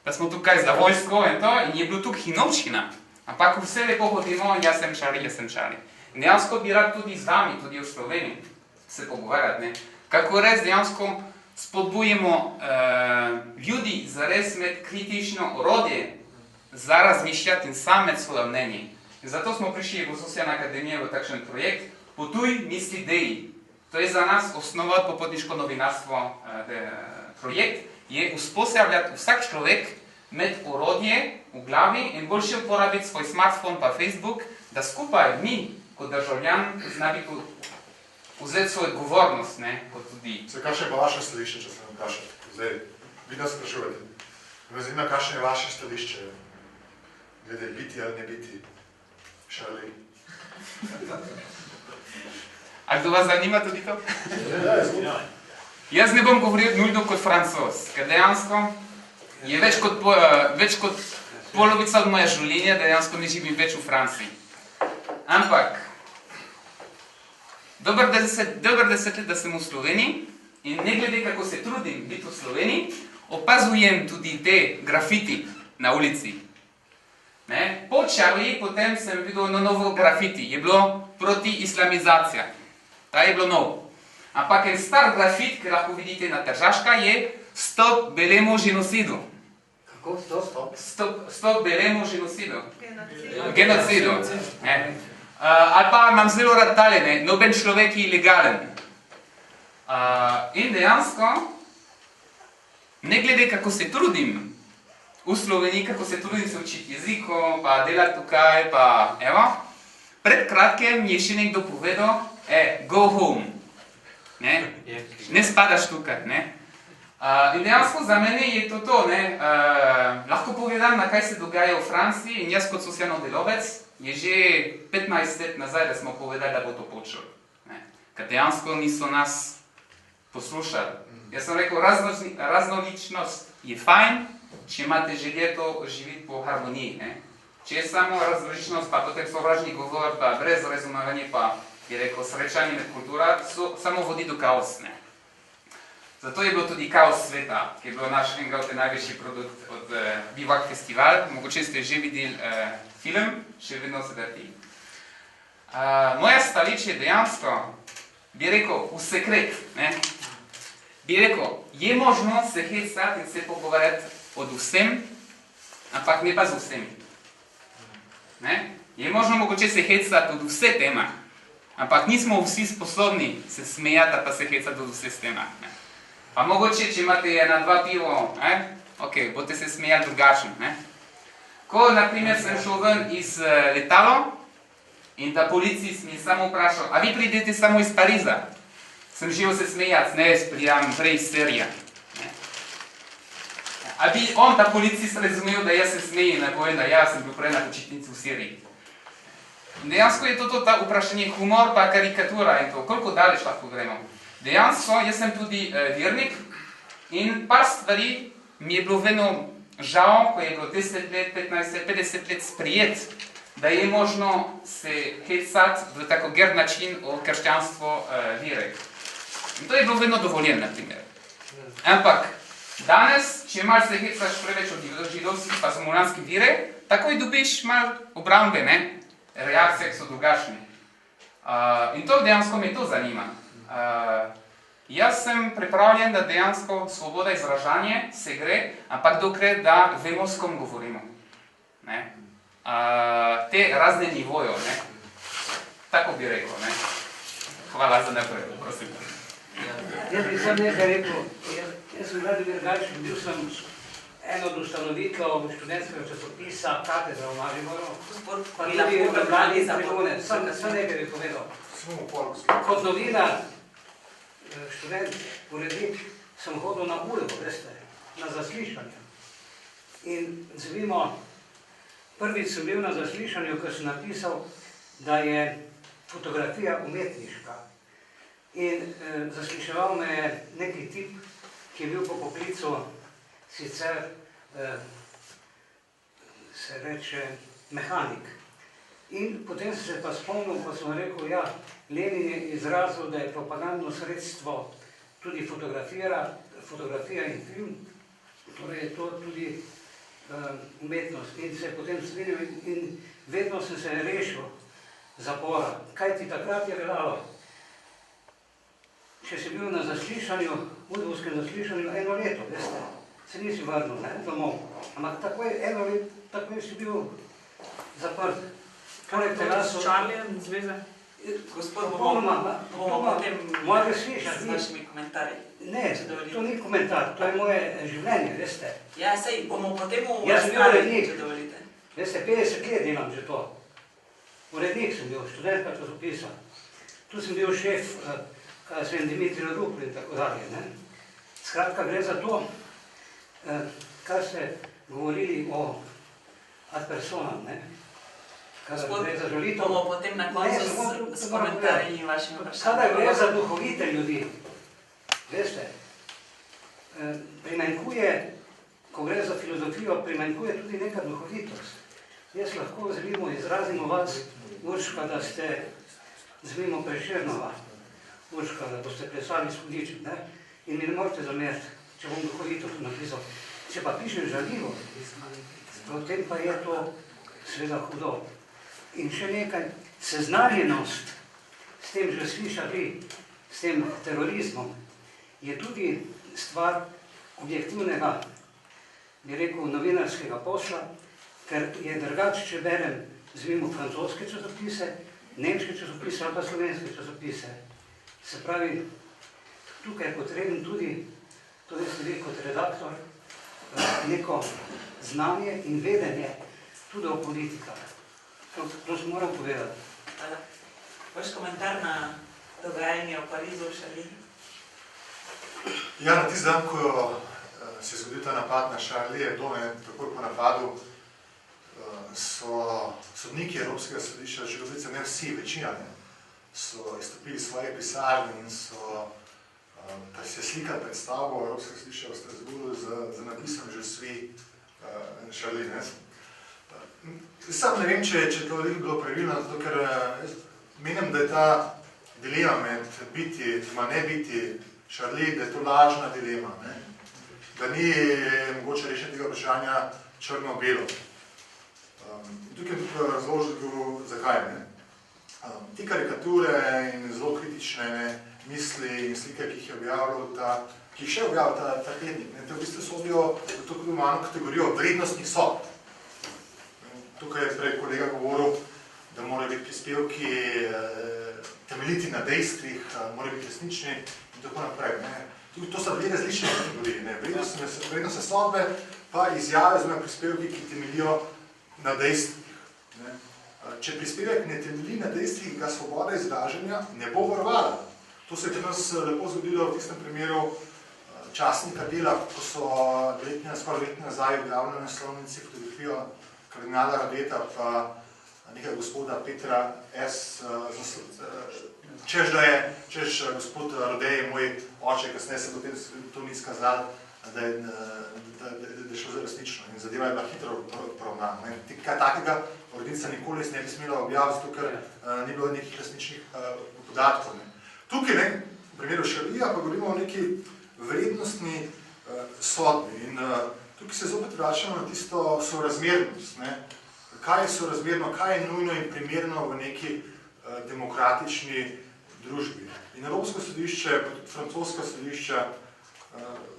Da smo tukaj za vojsko in to, in je bilo tukaj hinovščina. Ampak vse lepo hodimo, jaz sem Charlie. In dejansko bi rad tudi z vami, tudi v Sloveniji, se pogovarjati, ne? Kako res dejansko spodbujemo ljudi za res imeti kritično orodje za razmišljati in sam med svoje mnenje. In zato smo prišli v Socialna akademija v takšen projekt Potuj, misli, dej. To je za nas osnova popotniško novinarstvo projekt, je usposabljati vsak človek med orodje v glavi in boljše uporabiti svoj smartphone pa Facebook, da skupaj mi, kot državljan, znabi vzeti svojo odgovornost, ne, kot tudi. Se, kakšno je pa vaše stališče, če se vam vprašate? Zdaj, vi nas sprašujete. Me zanima, kakšno je vaše stališče, glede biti ali ne biti Charlie. A kdo vas zanima tudi to? Ja. Jaz ne bom govoril nujno kot Francoz, ker dejansko je več kot polovica od moje življenja, dejansko ne živim več v Franciji. Ampak, dober 10 let, da sem v Sloveniji in ne glede, kako se trudim biti v Sloveniji, opazujem tudi te grafiti na ulici. Ne? Po Charlie potem sem videl novo grafiti, je bilo proti islamizacija. Ta je bilo nov. Ampak en star grafit, ki lahko vidite na Tržaška, je Stop belemu genocidu. Kako? Stop belemu genocidu. Genocidu. Ali pa imam zelo rad tale, ne? Noben človek je ilegalen. In dejansko, ne glede, kako se trudim v Sloveniji, kako se trudim se učiti jeziko, pa delati tukaj, pa evo, pred kratkem je še nekdo povedal, go home. Ne spadaš tukaj, ne? In dejansko za mene je to, ne? Lahko povedam, na kaj se dogaja v Franciji in jaz kot socialno delovec je že 15 let nazaj, da smo povedali, da bo to počel. Ker dejansko niso nas poslušali. Jaz sem rekel, raznoličnost je fajn, če imate želje to živeti po harmoniji. Če je samo raznoličnost, pa potem sovražni govor, pa brez razumevanja, pa je rekel, srečanje med kultura, samo vodi do kaos. Zato je bilo tudi Kaos sveta, ki je bil naš enega od največjih produkt od Bivak festival. Mogoče ste že videli film, še vedno se vrti. Moja stališče je dejansko, bi rekel, v sekret. Bi rekel, je možno se hecati in se pogovarjati od vsem, ampak ne pa z vsemi. Je možno mogoče se hecati od vse tema, ampak nismo vsi sposobni se smejati pa se hecati od vse tema. Pa mogoče, če imate 1-2 pivo, ok, boste se smejali drugačno. Ko, na primer, sem šel ven iz letalo in ta policist mi je samo vprašal, a vi pridete samo iz Pariza? Sem želel se smejati, ne, jaz prijam prej iz Sirije. A bi on, ta policist, razumel, da jaz se smejem, ne povem, da jaz sem bil prej na počitnici v Siriji. In dejansko je to ta vprašanje humor pa karikatura in to, koliko daleč lahko gremo. Dejansko, jaz sem tudi vernik in par stvari mi je bilo vedno žal, ko je bilo 10 let, 15 let, 50 let sprijet, da je možno se hecati v tako grd način o krščanstvo vere. In to je bilo vedno dovoljen, na primer. Ampak danes, če malo se hecaš preveč od židovskih pa samoljanskih vire, takoj dobiš malo obrambe, ne? Reakcije so drugačne. In to dejansko me to zanima. Jaz sem pripravljen, da dejansko svoboda izražanja se gre, ampak dokler da vemo, s kom govorimo. Ne? Te razne nivojo, ne? Tako bi rekel. Ne? Hvala za naprej, prosim. Jaz bi sam nekaj rekel. Jaz sem Vladimir Gajšin, bil sem eno od ustanovitev študentskega časopisa Katedra v Mariboru. Pa tudi v Ljubljani tribune. Sam nekaj bi povedal. Kot novinar, študent, urednik, sem hodil na Ulvo, veste, na zaslišanje. In zvimo, prvič sem bil na zaslišanju, ker sem napisal, da je fotografija umetniška. In zasliševal me je neki tip, ki je bil po poklicu sicer, se reče, mehanik. In potem sem se pa spomnil, ko sem rekel, ja, Lenin je izrazil, da je propagandno sredstvo tudi fotografija in film, torej je to tudi umetnost. In se je potem strinil in vedno sem se rešil zapora. Kaj ti takrat je veljalo? Če si bil na zaslišanju, udovskem zaslišanju, 1 leto, veste, se nisi vrnil, ne, domov. Ampak takoj si bil zaprt. Kaj je to s Charliejem zveze? Gospod, bomo potem z našimi komentarji. Ne, to ni komentar, to je moje življenje, veste. Ja, sej, bomo potem Jaz sem bil urednik. če dovolite. Veste, 50 let delam že to. Urednik sem bil, študent časopisa. Tu sem bil šef, kaj sem Dimitrij Rupel in tako dalje. Skratka, gre za to, kar ste govorili o ad personam, ne? Gospod, Gre za žalitev. bomo potem na koncu s komentarji in vašimi vprašanji. Kada gre za duhovite ljudi, veste, primanjkuje, ko gre za filozofijo, primanjkuje tudi neka duhovitost. Jaz lahko zvimo, izrazimo vas, Urška, da ste zvimo Prešernova, Urška, da boste plesali s hudičem, ne? In mi ne morete zameriti, če bom duhovito to napisal. Če pa pišem žaljivo, potem pa je to seveda hudo. In še nekaj, seznanjenost s tem, že slišali, s tem terorizmom, je tudi stvar objektivnega, bi rekel, novinarskega posla, ker je drugače, če berem zvimo francoske časopise, nemške časopise ali pa slovenske časopise. Se pravi, tukaj je potreben tudi, to ste vi kot redaktor, neko znanje in vedenje tudi o politikah. To se moram povedati. Vaš komentar na dogajanje v Parizu v Šarli? Ja, na tisti dan, ko se je zgodil ta napad na Šarli, je to, takoj po napadu, so sodniki Evropskega sodišča, že ne vsi, večina, so izstopili svoje pisarne in so se slikali predstavo Evropskega sodišča v Strasbourgu z napisom že svi Šarli. Sam ne vem, če to veliko bilo pravilno, zato ker menim, da je ta dilema med biti, ne biti Šarli, da je to lažna dilema, da ni mogoče rešiti tega vprašanja črno-belo. Tukaj je tudi razložil, zakaj. Ti karikature in zelo kritične misli in slike, ki jih je objavljal ki jih še objavljal ta tednik, te v bistvu sodijo v to imamo kategorijo vrednostnih sodb. Tukaj je prej kolega govoril, da morajo biti prispevki temeljiti na dejstvih, morajo biti resnični in tako naprej. To so dve različne kategorije. Vrednostne sodbe pa izjave oziroma prispevki, ki temeljijo na dejstvih. Ne. Če prispevek ne temelji na dejstvih, ga svoboda izražanja ne bo varovala. To se je pri nas lepo zgodilo v tistem primeru časnika Dela, ko so skoraj letne nazaj objavljali na naslovnici fotografijo kardinala Rabeta pa nekaj gospoda Petra S. Češ gospod Rode je moj oče, kasneje se potem to ni izkazalo, da je šlo za resnično in zadeva je bila hitro poravnana. Kaj takega urednica nikoli ne bi smela objaviti, zato ker ni bilo nekih resničnih podatkov. Tukaj, v primeru Šarija, pa govorimo o neki vrednostni sodbi in tukaj se zopet vračamo na tisto sorazmernost. Kaj je sorazmerno, kaj je nujno in primerno v neki demokratični družbi. In Evropsko sodišče, pa tudi francoska sodišča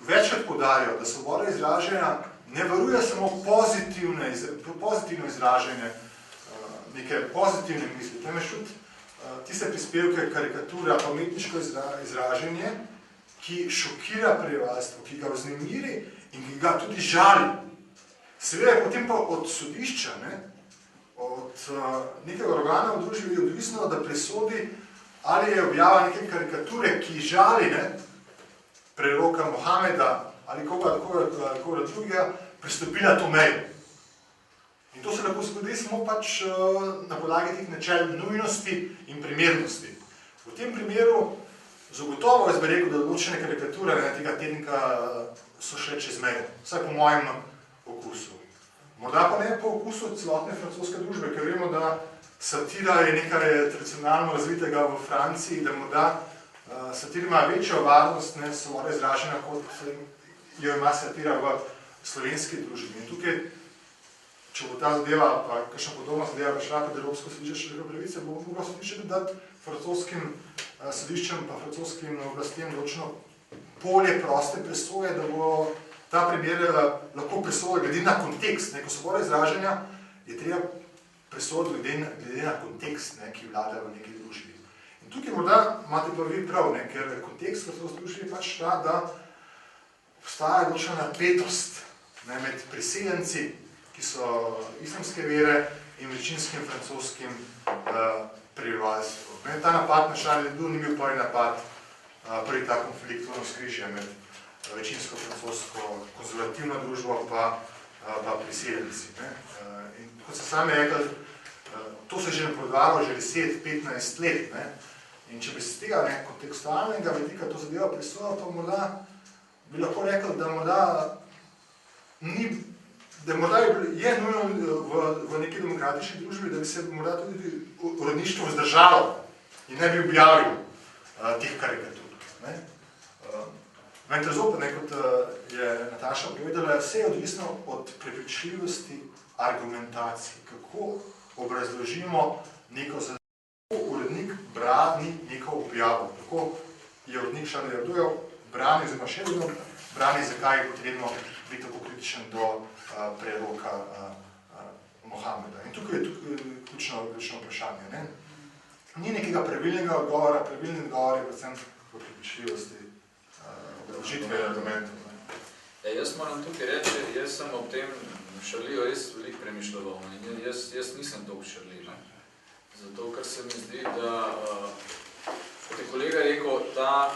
večkrat poudarjajo, da svoboda izražanja ne varuje samo pozitivno izražanje neke pozitivne misli, temveč tudi tiste prispevke, karikatura, umetniško izražanje, ki šokira prebivalstvo, ki ga vznemiri in ki ga tudi žali. Seveda je potem pa od sodišča, od nekega organa v družbi je odvisno, da presodi, ali je objava neke karikature, ki žali preroka Mohameda ali koga drugega, prestopila to mejo. In to se lahko zgodi samo pač na podlagi teh načel nujnosti in primernosti. V tem primeru zagotovo jaz bi rekel, da določene karikature tega tednika so šle čez mejo, vsaj po mojem okusu. Morda pa ne po okusu celotne francoske družbe, ker vemo, da satira je nekaj tradicionalno razvitega v Franciji, da morda satira ima večjo varnost, svoboda izražena, kot jo ima satira v slovenski družbi. In tukaj, če bo ta zadeva, pa kakšna podobna zadeva prišla pred Evropsko sodišče človekove pravice, bo moglo sodišče dati francoskim sodiščem pa francoskim oblastem določeno polje proste presoje, da bo ta primer lahko presodil glede na kontekst. Ko svoboda izražanja je treba presoditi glede na kontekst, ki vlada v neki družbi. In tukaj morda imate pa vi prav, ker kontekst v družbi je pač ta, da obstaja določena napetost med priseljenci, ki so islamske vere in večinskim francoskim prebivalstvom. Ta napad na Charlie Hebdo ni bil prvi napad, prvi ta konflikt, navzkrižje med večinsko francosko konzervativno družbo pa priseljenci. In kot se sami rekli, to se je že napovedovalo že 10-15 let. In če bi se tega kontekstualnega vidika to zadeva presodil, pa morda bi lahko rekel, da morda je nujno v neki demokratični družbi, da bi se morda tudi uredništvo vzdržalo in ne bi objavil teh karikatur. Vendar zopet, kot je Nataša povedala, vse je odvisno od prepričljivosti argumentacij, kako obrazložimo neko zadevo, kako urednik brani neko objavo, kako je urednik Charlie Hebdo brani, oziroma še vedno brani, zakaj je potrebno biti tako kritičen do preroka Mohameda. In tukaj je ključno vprašanje. Ni nekega pravilnega odgovora, pravilni odgovor je predvsem v prepričljivosti obrazložitve argumentov. Jaz moram tukaj reči, jaz sem ob tem Charliju res veliko premišljal. Jaz nisem toliko Charlie. Zato, ker se mi zdi, da, kot je kolega rekel, ta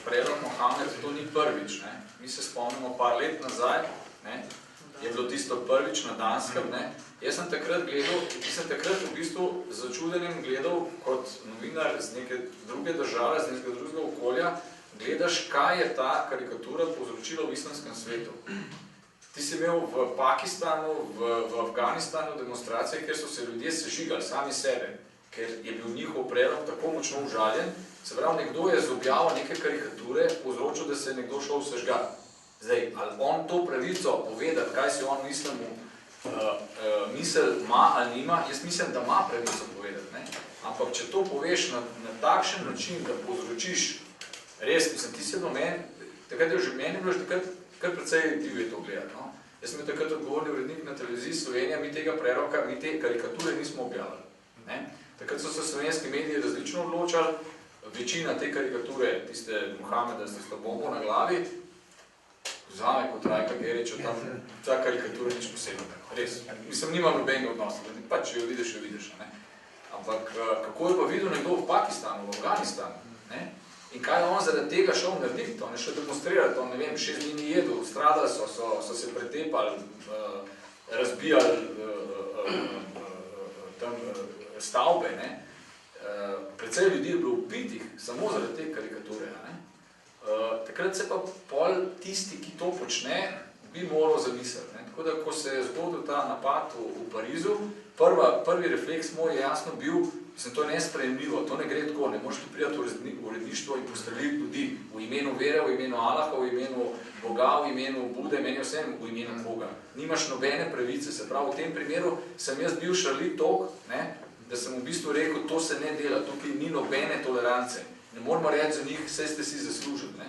prerok Mohamed, to ni prvič. Mi se spomnimo par let nazaj, je bilo tisto prvič na Danskem. Jaz sem takrat v bistvu začudenim gledal kot novinar z neke druge države, z nekega drugega okolja, gledaš, kaj je ta karikatura povzročila v islamskem svetu. Ti si imel v Pakistanu, v Afganistanu demonstracije, kjer so se ljudje sežigali sami sebe, ker je bil njihov prerok tako močno užaljen. Se pravi, nekdo je z objavo neke karikature povzročil, da se je nekdo šel sežgati. Zdaj, ali on to pravico povedati, kaj si on v islamu misel ima ali nima, jaz mislim, da ima pravico povedati. Ampak, če to poveš na takšen način, da povzročiš, res, mislim, ti si do meni, takrat je že meni bilo že takrat kar precej divje to gledati. Jaz sem takrat odgovorni urednik na televiziji Slovenija, mi tega preroka, mi te karikature nismo objavili. Takrat so se slovenski mediji različno odločali, večina te karikature, tiste Mohameda s tisto bombo na glavi, zame kot Rajka Geriča, tam ta karikatura nič posebnega. Res. Mislim, nima nobenega odnosa. Pa če jo vidiš, ne? Ampak kako je pa videl nekdo v Pakistanu, v Afganistanu, ne? In kaj je on zaradi tega šel narediti? On je šel demonstrirati, on, ne vem, 6 dni ni jedel, stradali so se pretepali, razbijali tam stavbe, ne? Precej ljudi je bilo upitih samo zaradi te karikature, ne? Takrat se pa pol tisti, ki to počne, bi moral zamisliti, ne? Tako da, ko se je zgodil ta napad v Parizu, prvi refleks moj je jasno bil, mislim, to je nesprejemljivo, to ne gre tako, ne moreš tu prijati v uredništvo in postreliti ljudi v imenu vere, v imenu Allaha, v imenu Boga, v imenu Bude, meni vsem v imenu Boga. Nimaš nobene pravice, se pravi, v tem primeru sem jaz bil Charlie Tok, ne, da sem v bistvu rekel, to se ne dela, tukaj ni nobene tolerance. Ne moramo reči za njih, vse ste si zaslužili, ne.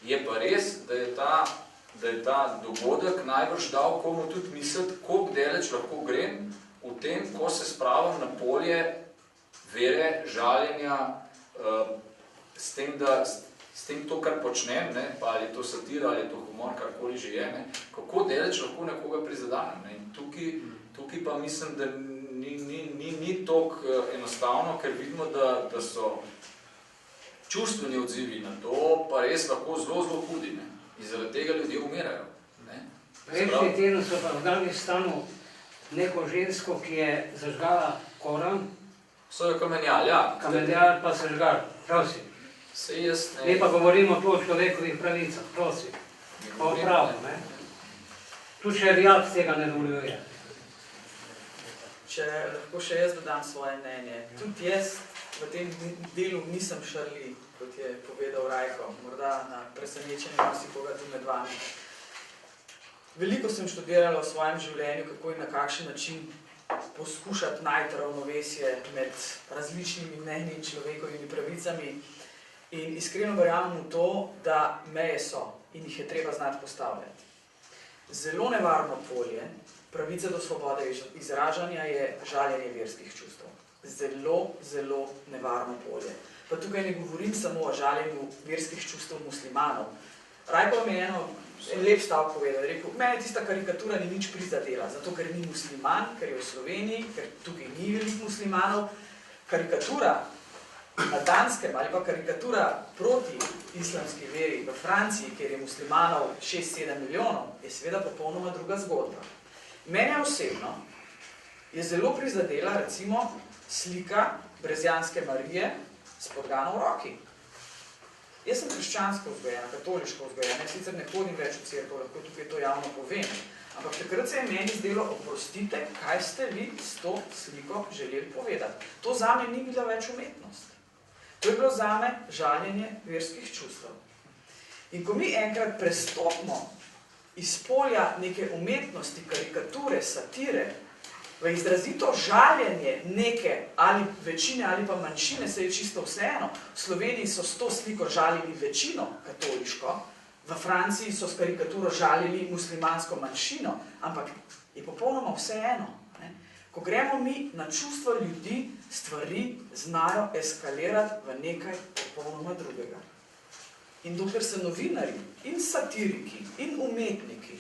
Je pa res, da je ta dogodek najbrž dal komu tudi misliti, koliko daleč lahko grem v tem, ko se spravim na polje vere, žaljenja, s tem to, kar počnem, ne, pa ali je to satira, ali je to humor, karkoli že je, ne, kako daleč lahko nekoga prizadanem. Ne. Tukaj pa mislim, da ni toliko enostavno, ker vidimo, da so čustveni odzivi na to, pa res lahko zelo, zelo hudi, ne. In zaradi tega ljudje umirajo. Prejšnji teden so v Afganistanu neko žensko, ki je zažgala Koran. So jo kamenjali, ja. Kamenjali pa zažgali, prosim. Sej jaz ne... Mi pa govorimo tu o človekovih pravicah, prosim. Pa pravo, ne. Tu še Rijad tega ne dovoljuje. Če lahko še jaz dodam svoje mnenje. Tudi jaz v tem delu nisem Charlie, kot je povedal Rajko, morda na presenečenje marsikoga tu med vami. Veliko sem študirala v svojem življenju, kako in na kakšen način poskušati najti ravnovesje med različnimi mnenji in človekovimi pravicami. In iskreno verjamem v to, da meje so in jih je treba znati postavljati. Zelo nevarno polje pravice do svobode izražanja je žaljenje verskih čustev. Zelo, zelo nevarno polje. Pa tukaj ne govorim samo o žaljenju verskih čustev muslimanov. Rajko mi je en lep stavek povedal, rekel, mene tista karikatura ni nič prizadela, zato ker ni musliman, ker je v Sloveniji, ker tukaj ni veliko muslimanov. Karikatura na Danskem ali pa karikatura proti islamski veri v Franciji, kjer je muslimanov 6-7 milijonov, je seveda popolnoma druga zgodba. Mene osebno je zelo prizadela recimo slika Brezjanske Marije s podgano v roki. Jaz sem krščansko vzgojena, katoliško vzgojena, sicer ne hodim več v cerkev, lahko tukaj to javno povem, ampak takrat se je meni zdelo, oprostite, kaj ste vi s to sliko želeli povedati. To zame ni bila več umetnost. To je bilo zame žaljenje verskih čustev. In ko mi enkrat prestopimo iz polja neke umetnosti, karikature, satire, v izrazito žaljenje neke ali večine ali pa manjšine, se je čisto vseeno. V Sloveniji so s to sliko žalili večino katoliško, v Franciji so s karikaturo žalili muslimansko manjšino, ampak je popolnoma vseeno. Ko gremo mi na čustvo ljudi, stvari znajo eskalirati v nekaj popolnoma drugega. In dokler se novinarji in satiriki in umetniki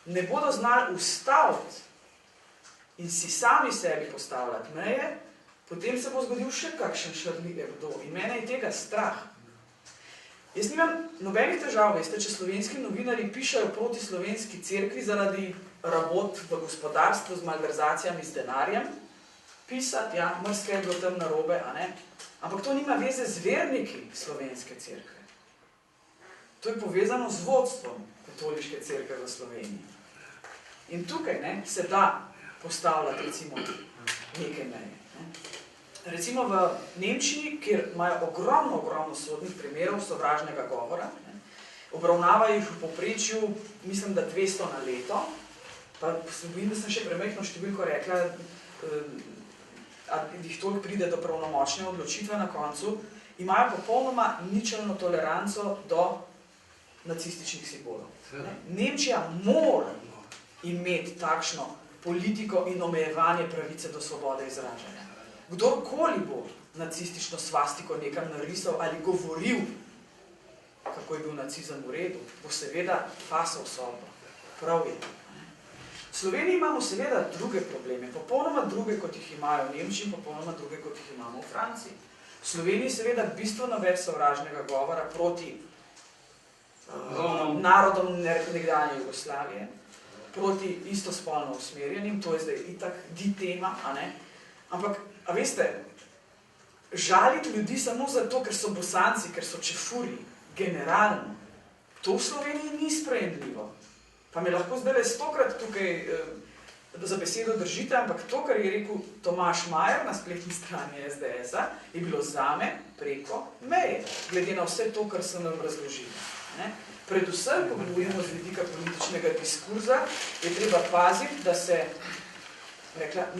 ne bodo znali ustaviti in si sami sebi postavljati meje, potem se bo zgodil še kakšen Charlie Hebdo. In mene je tega strah. Jaz nimam nobenih težav, veste, če slovenski novinarji pišajo proti slovenski cerkvi zaradi rabot v gospodarstvu z malverzacijami z denarjem, pisati, ja, marsikaj je bilo tam narobe, a ne? Ampak to nima veze z verniki slovenske cerkve. To je povezano z vodstvom katoliške cerkve v Sloveniji. In tukaj se da postavljati recimo nekaj meje. Recimo v Nemčiji, kjer imajo ogromno sodnih primerov sovražnega govora, obravnavajo jih v povprečju, mislim, da 200 na leto, pa se bojim, da sem še premajhno številko rekla, jih toliko pride do pravnomočne odločitve na koncu, imajo popolnoma ničelno toleranco do nacističnih simbolov. Nemčija mora imeti takšno politiko in omejevanje pravice do svobode izražanja. Kdorkoli bo nacistično svastiko nekam narisal ali govoril kako je bil nacizem v redu, bo seveda fasal sodbo. Prav je. V Sloveniji imamo seveda druge probleme, popolnoma druge, kot jih imajo v Nemčiji, popolnoma druge, kot jih imamo v Franciji. V Sloveniji seveda bistveno več sovražnega govora proti narodom nekdanje Jugoslavije, proti istospolno usmerjenim, to je zdaj itak tema, a ne? Ampak, a veste, žaliti ljudi samo zato, ker so bosanci, ker so čefuri, generalno, to v Sloveniji ni sprejemljivo. Pa me lahko zdaj 100-krat tukaj za besedo držite, ampak to, kar je rekel Tomaž Majer na spletni strani SDS-a, je bilo zame preko meje, glede na vse to, kar sem nam razložil. Predvsem, ko govorimo z vidika političnega diskurza, je treba paziti, da se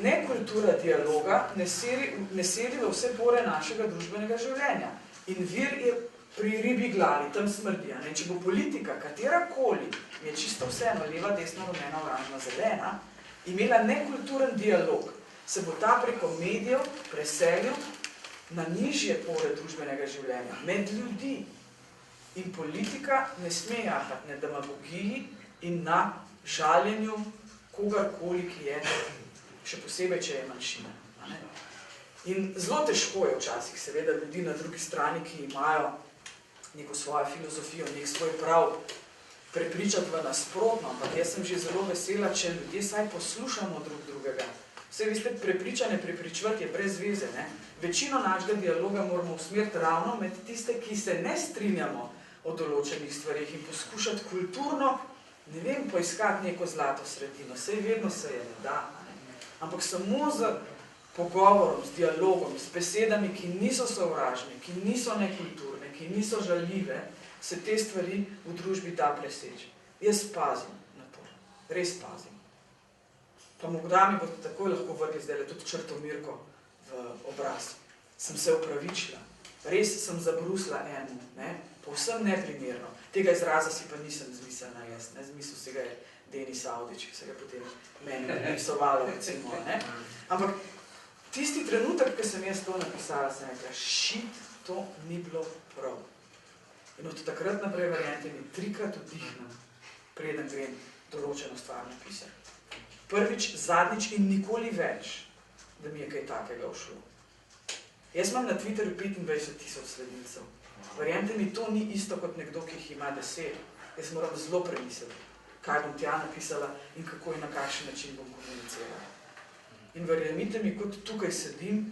nekultura dialoga ne sedi v vse pore našega družbenega življenja. In vir je pri ribi glavi, tam smrdi. Če bo politika, katerakoli, je čisto vseeno, leva, desna, rumena, oranžna, zelena, imela nekulturen dialog, se bo ta preko medijev preselil na nižje pore družbenega življenja, med ljudi. In politika ne sme jahati na demagogiji in na žaljenju kogarkoli, ki je, še posebej, če je manjšina. In zelo težko je včasih, seveda, ljudi na drugi strani, ki imajo neko svojo filozofijo, nek svoj prav, prepričati v nasprotno, ampak jaz sem že zelo vesela, če ljudje saj poslušamo drug drugega. Vse, veste, prepričvati je brez veze, ne? Večino našega dialoga moramo usmeriti ravno med tiste, ki se ne strinjamo o določenih stvarih in poskušati kulturno, ne vem, poiskati neko zlato sredino. Sej vedno se je ne da, ampak samo z pogovorom, s dialogom, s besedami, ki niso sovražne, ki niso nekulturne, ki niso žaljive, se te stvari v družbi da preseči. Jaz pazim na to, res pazim. Pa morda mi boste takoj lahko vrgli zdaj tudi črtomirko v obraz. Sem se opravičila, res sem zabrusla eno, povsem neprimerno. Tega izraza si pa nisem zmislila jaz, zmislil se ga je Denis Avdić, ki se ga potem meni napisovalo, recimo. Ampak tisti trenutek, ko sem jaz to napisala, sem rekla, shit, to ni bilo prav. In od takrat naprej, verjente mi, 3-krat vdihnem, preden grem določeno stvar napisati. Prvič, zadnjič in nikoli več, da mi je kaj takega ušlo. Jaz imam na Twitterju 25.000 sledilcev. Verjente mi, to ni isto kot nekdo, ki jih ima 10. Jaz moram zelo premisliti, kaj bom tja napisala in kako in na kakšen način bom komunicirala. In verjemite mi, kot tukaj sedim,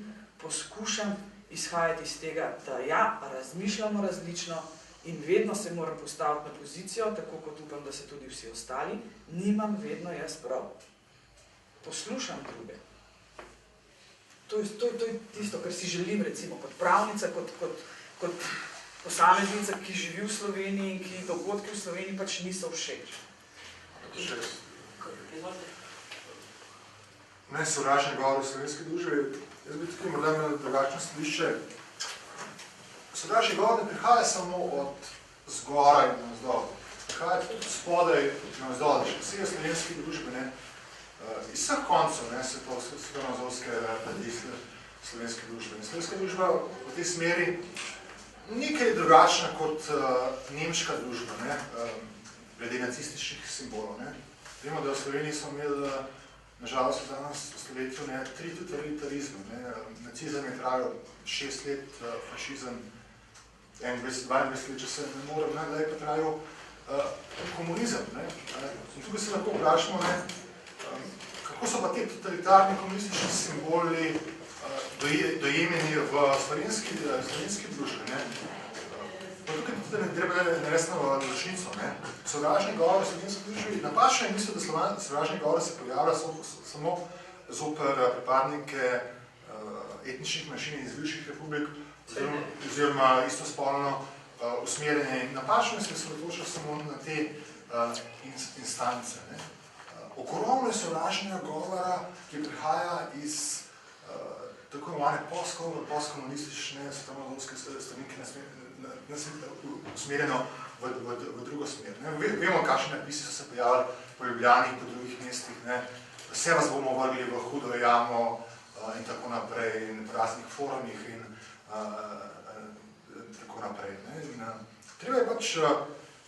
poskušam izhajati iz tega, da ja, razmišljamo različno in vedno se moram postaviti na pozicijo, tako kot upam, da se tudi vsi ostali, nimam vedno jaz prav. Poslušam druge. To je tisto, kar si želim, recimo, kot pravnica, kot posameznica, ki živi v Sloveniji in ki dogodki v Sloveniji pač niso všeč. Sovražni govor v slovenski družbi, jaz bi tukaj morda imel drugačno stališče. Sovražni govor ne prihaja samo od zgoraj in navzdol, prihaja tudi spodaj in navzdol, še vsega slovenske družbe, iz vseh koncev se to svetovnozorske slovenske družbe. Slovenska družba v tej smeri ni kaj drugačna kot nemška družba, glede nacističnih simbolov. Vemo, da v Sloveniji smo imeli nažalost v 17. stoletju 3 totalitarizme. Nacizem je trajal 6 let, fašizem 22 let, če se ne morem, da je pa trajal komunizem. In tukaj se lahko vprašamo, kako so pa te totalitarni komunistični simboli dojemljeni v slovenski družbi. Pa tukaj tudi ne treba naresno ločnico. Sovražni govor v slovenski družbi, napačno je misel, da sovražni govor se pojavlja samo zoper pripadnike etničnih manjšin iz bivših republik oziroma istospolno usmerjene. Napačno se osredotoča samo na te instance. Ogromno je sovražnega govora, ki prihaja iz tako imenovane postkomunistične svetovnozorske stranke usmerjeno v drugo smer. Vemo, kakšni napisi so se pojavili po Ljubljani in po drugih mestih. Vse vas bomo vrgli v hudo jamo in tako naprej, in po raznih forumih in tako naprej. Treba je pač,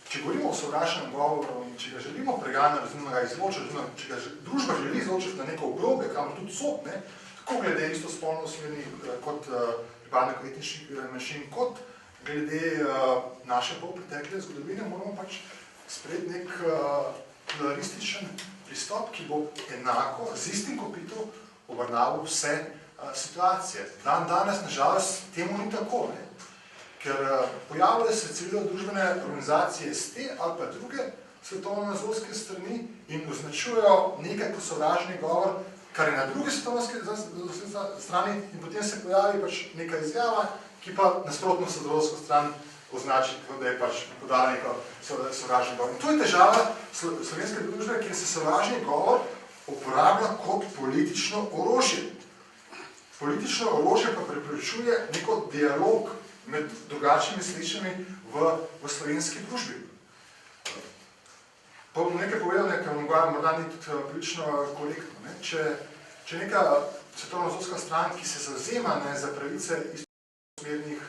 če govorimo o sovražnem govoru in če ga želimo preganjati, oziroma ga izločiti, če ga družba želi izločiti na neko obrobe, kamor tudi sod, tako glede istospolno usmerjenih kot pripadnikov etničnih manjšin, kot glede naše polpretekle zgodovine, moramo pač sprejeti nek pluralističen pristop, ki bo enako, z istim kopitom obrnaval vse situacije. Danes, nažalost, temu ni tako, ker pojavljajo se celo družbene organizacije s te ali pa druge svetovno-nazorske strani in označujejo nekaj kot sovražni govor, kar je na drugi svetovno-nazorske strani in potem se pojavi pač neka izjava, ki pa nasprotno svetovno stran označi, da je pač podala neko sovražni govor. In to je težava slovenske družbe, kjer se sovražni govor uporablja kot politično orožje. Politično orožje pa preprečuje neko dialog med drugačnimi sličnimi v slovenski družbi. Pa bom nekaj povedal, ker morda ni tudi politično korektno. Če neka svetovno-nazorska stran, ki se zavzema za pravice istospolnih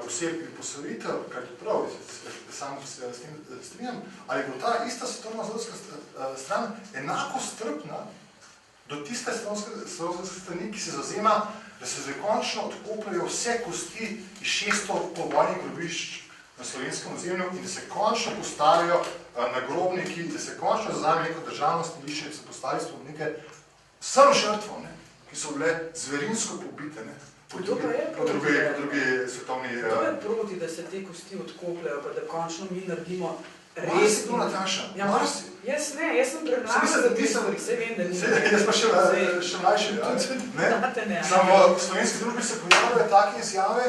oseb in posvojitev, kar je prav, sam se s tem strinjam, ali bo ta ista svetovno-nazorska stran enako strpna do tiste svetovno-nazorske strani, ki se zavzema, da se končno odkopljajo vse kosti iz 600 povojnih grobišč na slovenskem ozemlju in da se končno postavijo nagrobniki, da se končno zazame neko državno stališče, da se postavi spomenike vsem žrtvom, ki so bile zverinsko pobite po drugi svetovni... Kdo je proti, da se te kosti odkopljajo, pa da končno mi naredimo res... Marsi to, Nataša, marsi. Jaz ne, jaz sem preglasila za te stvari, vse vem, da ni. Jaz pa še mlajši, Samo v slovenski družbi se pojavljajo take izjave,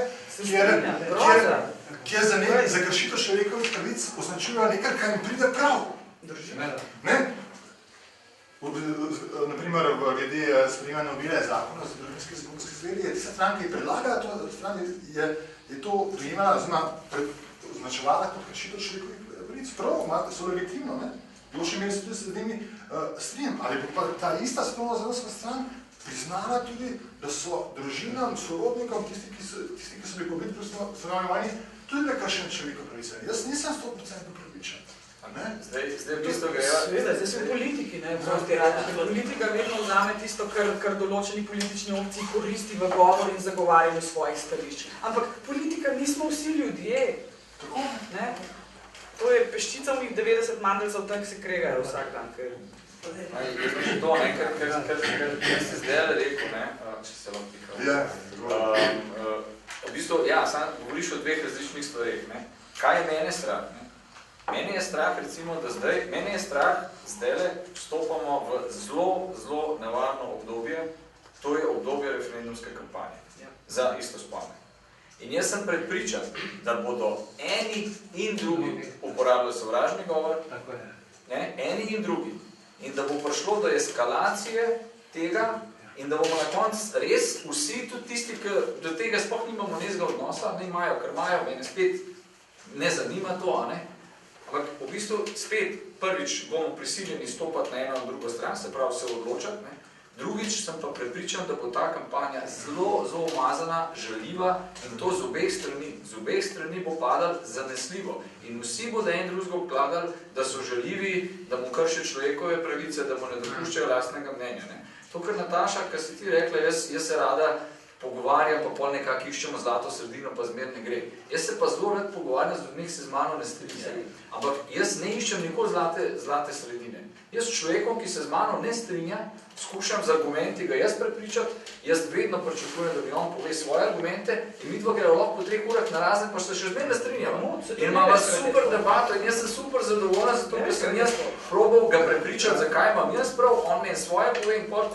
kjer za kršitev človekovih pravic označujejo nekaj, kar jim pride prav. Naprimer, glede sprejemanja novele zakona za družinske zakonske zveri, je tista stran, ki je predlagala to, je to dojemala, označevala kot kršitev človekovih pravic. Prav, so legitimno, v še meri se tudi z njimi strinjam. Ali pa ta ista svetovno-nazorska stran priznala tudi, da so družinam, sorodnikom, tisti, ki so bili pobiti pri svetovni vojni, tudi prekršene človekove pravice. Jaz nisem 100% prepričan. Zdaj v bistvu greva... Zdaj so politiki, politika vedno vzame tisto, kar določeni politični opciji koristi v govor in zagovarjanju svojih stališč. Ampak politika nismo vsi ljudje. Tako? To je peščica v 90 mandelcev, tak se kregajo vsak dan. Jaz bi to, kar si zdaj rekel, če se vam pikal. V bistvu, sam govoriš o dveh različnih stvareh. Kaj je mene strah? Mene je strah, recimo, da zdajle vstopamo v zelo nevarno obdobje, to je obdobje referendumske kampanje za istospolne. In jaz sem prepričan, da bodo eni in drugi uporabljali sovražni govor, eni in drugi. In da bo prišlo do eskalacije tega in da bomo na koncu res vsi, tudi tisti, ki do tega sploh nimamo nezga odnosa, ne imajo, ker imajo, mene spet ne zanima to, ampak v bistvu spet prvič bomo prisiljeni stopati na eno in drugo stran, se pravi se odločati, drugič sem pa prepričan, da bo ta kampanja zelo umazana, žaljiva in to z obeh strani. Z obeh strani bo padal zanesljivo in vsi bodo en drugega obkladali, da so žaljivi, da mu kršijo človekove pravice, da mu ne dopuščajo lastnega mnenja. To, kar Nataša, kar si ti rekla, jaz se rada pogovarjam, pa pol nekako iščemo zlato sredino, pa zmer ne gre. Jaz se pa zelo rad pogovarjam z ljudmi, ki se z mano ne strinjajo. Ampak jaz ne iščem nikoli zlate sredine. Jaz s človekom, ki se z mano ne strinja, skušam z argumenti ga jaz prepričati, jaz vedno pričakujem, da mi on pove svoje argumente in midva greva lahko po 3 urah na razne, pa se še zmer ne strinjava. In imamo super debato in jaz sem super zadovoljen, zato ker sem jaz probal ga prepričati, zakaj imam jaz prav, on meni svoje pove in po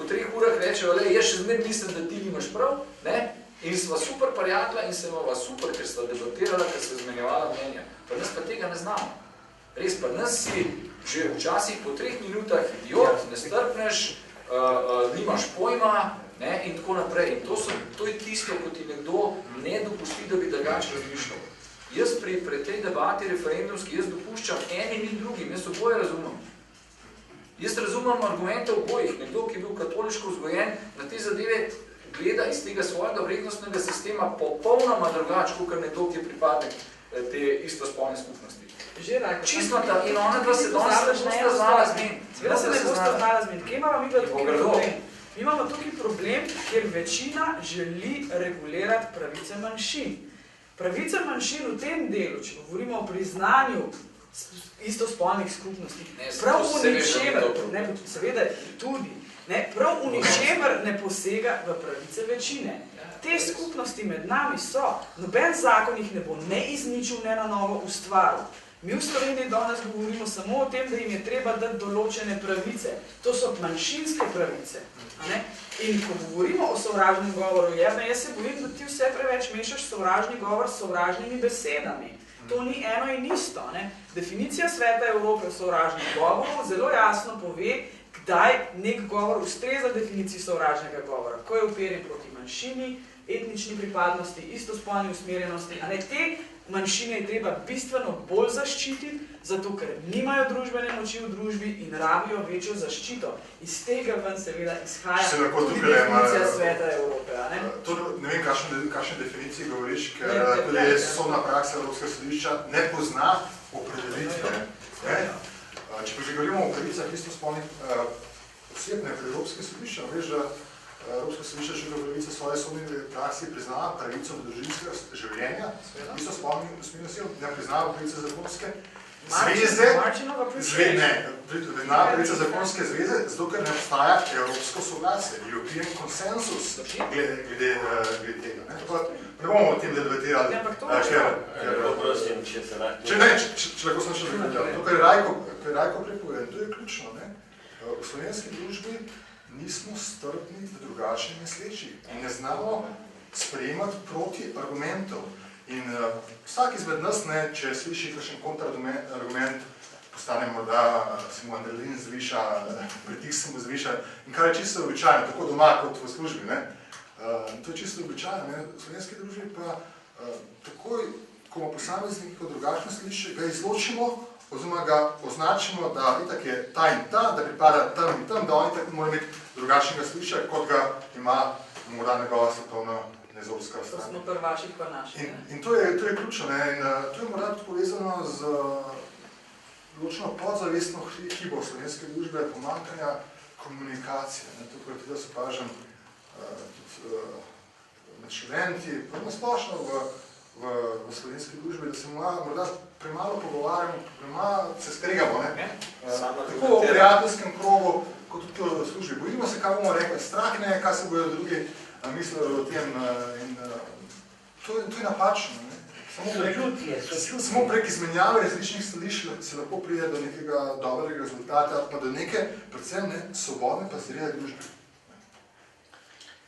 3 urah rečejo, jaz še zmer mislim, da ti nimaš prav, in sva super prijatelja in se imava super, ker sta debatirala, ker se izmenjevala mnenja. Pa nas pa tega ne znamo. Res pa nas si že včasih po 3 minutah idiot, ne strpneš, nimaš pojma in tako naprej. In to je tisto, ko ti nekdo ne dopusti, da bi drugače razmišljal. Jaz pri tej debati referendumski, jaz dopuščam enim in drugim, jaz oboje razumem. Jaz razumem argumente obojih. Nekdo, ki je bil katoliško vzgojen, na te zadeve gleda iz tega svojega vrednostnega sistema popolnoma drugače, kot nekdo, ki je pripadnik te istospolne skupnosti. Že Rajko. Čisto tako, in ona dva se danes ne bosta znala zmeniti. Seveda se ne bosta znala zmeniti. Kje imamo mi tukaj problem? Mi imamo tukaj problem, kjer večina želi regulirati pravice manjšin. Pravice manjšin v tem delu, če govorimo o priznanju istospolnih skupnosti, prav v ničemer, seveda tudi, prav v ničemer ne posega v pravice večine. Te skupnosti med nami so, noben zakon jih ne bo ne izničil, ne na novo ustvaril. Mi v Sloveniji danes govorimo samo o tem, da jim je treba dati določene pravice. To so manjšinske pravice. In ko govorimo o sovražnem govoru, jaz se bojim, da ti vse preveč mešaš sovražni govor s sovražnimi besedami. To ni eno in isto. Definicija Sveta Evrope o sovražnem govoru zelo jasno pove, kdaj nek govor ustreza definiciji sovražnega govora. Ko je uperjen proti manjšini, etnični pripadnosti, istospolni usmerjenosti, te manjšine je treba bistveno bolj zaščititi, zato ker nimajo družbene moči v družbi in rabijo večjo zaščito. Iz tega ven seveda izhaja tudi definicija Sveta Evrope. Ne vem, kakšne definicije govoriš, ker tudi sodna praksa Evropskega sodišča ne pozna opredelitve. Če pa že govorimo o pravicah istospolnih oseb pri Evropskem sodišču, veš, da Evropska sodišča še v pravice svoje sodne praksi priznava pravico do družinskega življenja, istospolnih oseb, ne priznava pravice zakonske zveze, priznava pravice zakonske zveze, zato ker ne obstaja evropsko soglasje, European consensus glede tega. Ne bomo o tem debatirali, če lahko sem še povedal. To, kar je Rajko prepovedal, to je ključno. V slovenski družbi nismo strpni do drugačnih mislečih in ne znamo sprejemati proti argumentov. In vsak izmed nas, če sliši kakšen kontraargument, postane morda, se mu adrenalin zviša, pritisk se mu zviša, in kar je čisto običajno, tako doma kot v službi. To je čisto običajno. V slovenski družbi pa takoj, ko ima posameznik kot drugačno stališče, ga izločimo oziroma ga označimo, da itak je ta in ta, da pripada tam in tam, da on itak mora imeti drugačnega stališča, kot ga ima morda njegova svetovna nezorska stran. To smo prvaših pa naših. In to je ključno. In to je morda tudi povezano z določeno podzavestno hibo slovenske družbe, pomanjkanja komunikacije. Tukaj tudi jaz opažam tudi med študenti, nasplošno v slovenski družbi, da se morda premalo pogovarjamo, premalo se skregamo, tako v prijateljskem krogu, kot tudi v službi. Bojimo se, kaj bomo rekli, strah ne, kaj se bojo drugi mislili o tem. In to je napačno. Samo prek izmenjave različnih stališč se lahko pride do nekega dobrega rezultata, pa do neke, predvsem svobodne pa zrele družbe.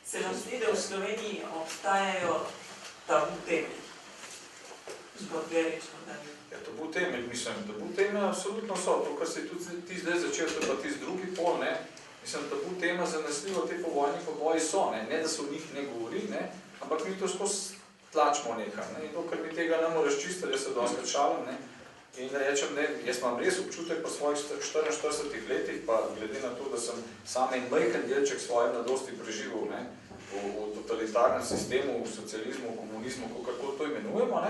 Se nam zdi, da v Sloveniji obstajajo tabu teme. Tabu teme, mislim, tabu teme absolutno so. To, kar si tudi ti zdaj začel, to je pa tisti drugi pol, mislim, tabu tema zanesljivo te povojni poboji so, ne da se o njih ne govori, ampak mi to skozi tlačimo nekaj. In to, ker mi tega ne moreš čistiti, jaz se doskrat šalim, in rečem, jaz imam res občutek po svojih 44 letih, pa glede na to, da sem sam en majhen delček svoje mladosti preživel v totalitarnem sistemu, v socializmu, v komunizmu, kako to imenujemo,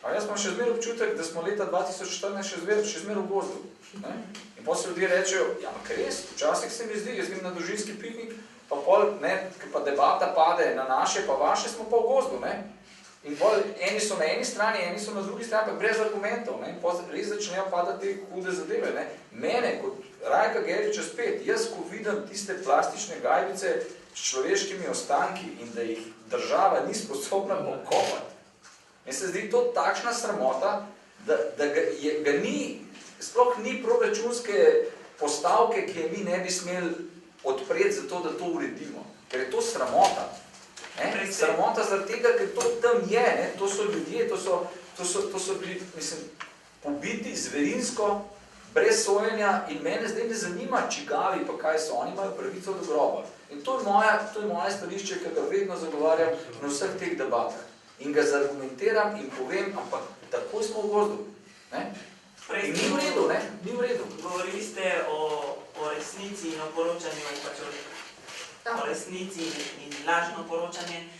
a jaz imam še zmer občutek, da smo leta 2014 še zmer v gozdu. In potem se ljudje rečejo, ja, ampak res, včasih se mi zdi, jaz grem na družinski piknik, pa pol, pa debata pade na naše, pa vaše, smo pa v gozdu, In pol, eni so na eni strani, eni so na drugi strani, pa brez argumentov, In potem res začnejo padati te hude zadeve, Mene, kot Rajka Geriča spet, jaz, ko vidim tiste plastične gajbice s človeškimi ostanki in da jih država ni sposobna pokopati, meni se zdi to takšna sramota, da ga ni, sploh ni proračunske postavke, ki je mi ne bi smeli odpreti za to, da to uredimo. Ker je to sramota. Sramota zaradi tega, ker to tam je, to so ljudje, to so bili, mislim, pobiti zverinsko, brez sojenja in mene zdaj ne zanima, čigavi pa kaj so, oni imajo pravico do groba. In to je moje stališče, ki ga vedno zagovarjam na vseh teh debatah. In ga zargumentiram in povem, ampak takoj smo v gozdu. In ni v redu, ni v redu. Govorili ste o resnici in o poročanju, o resnici in lažno poročanje.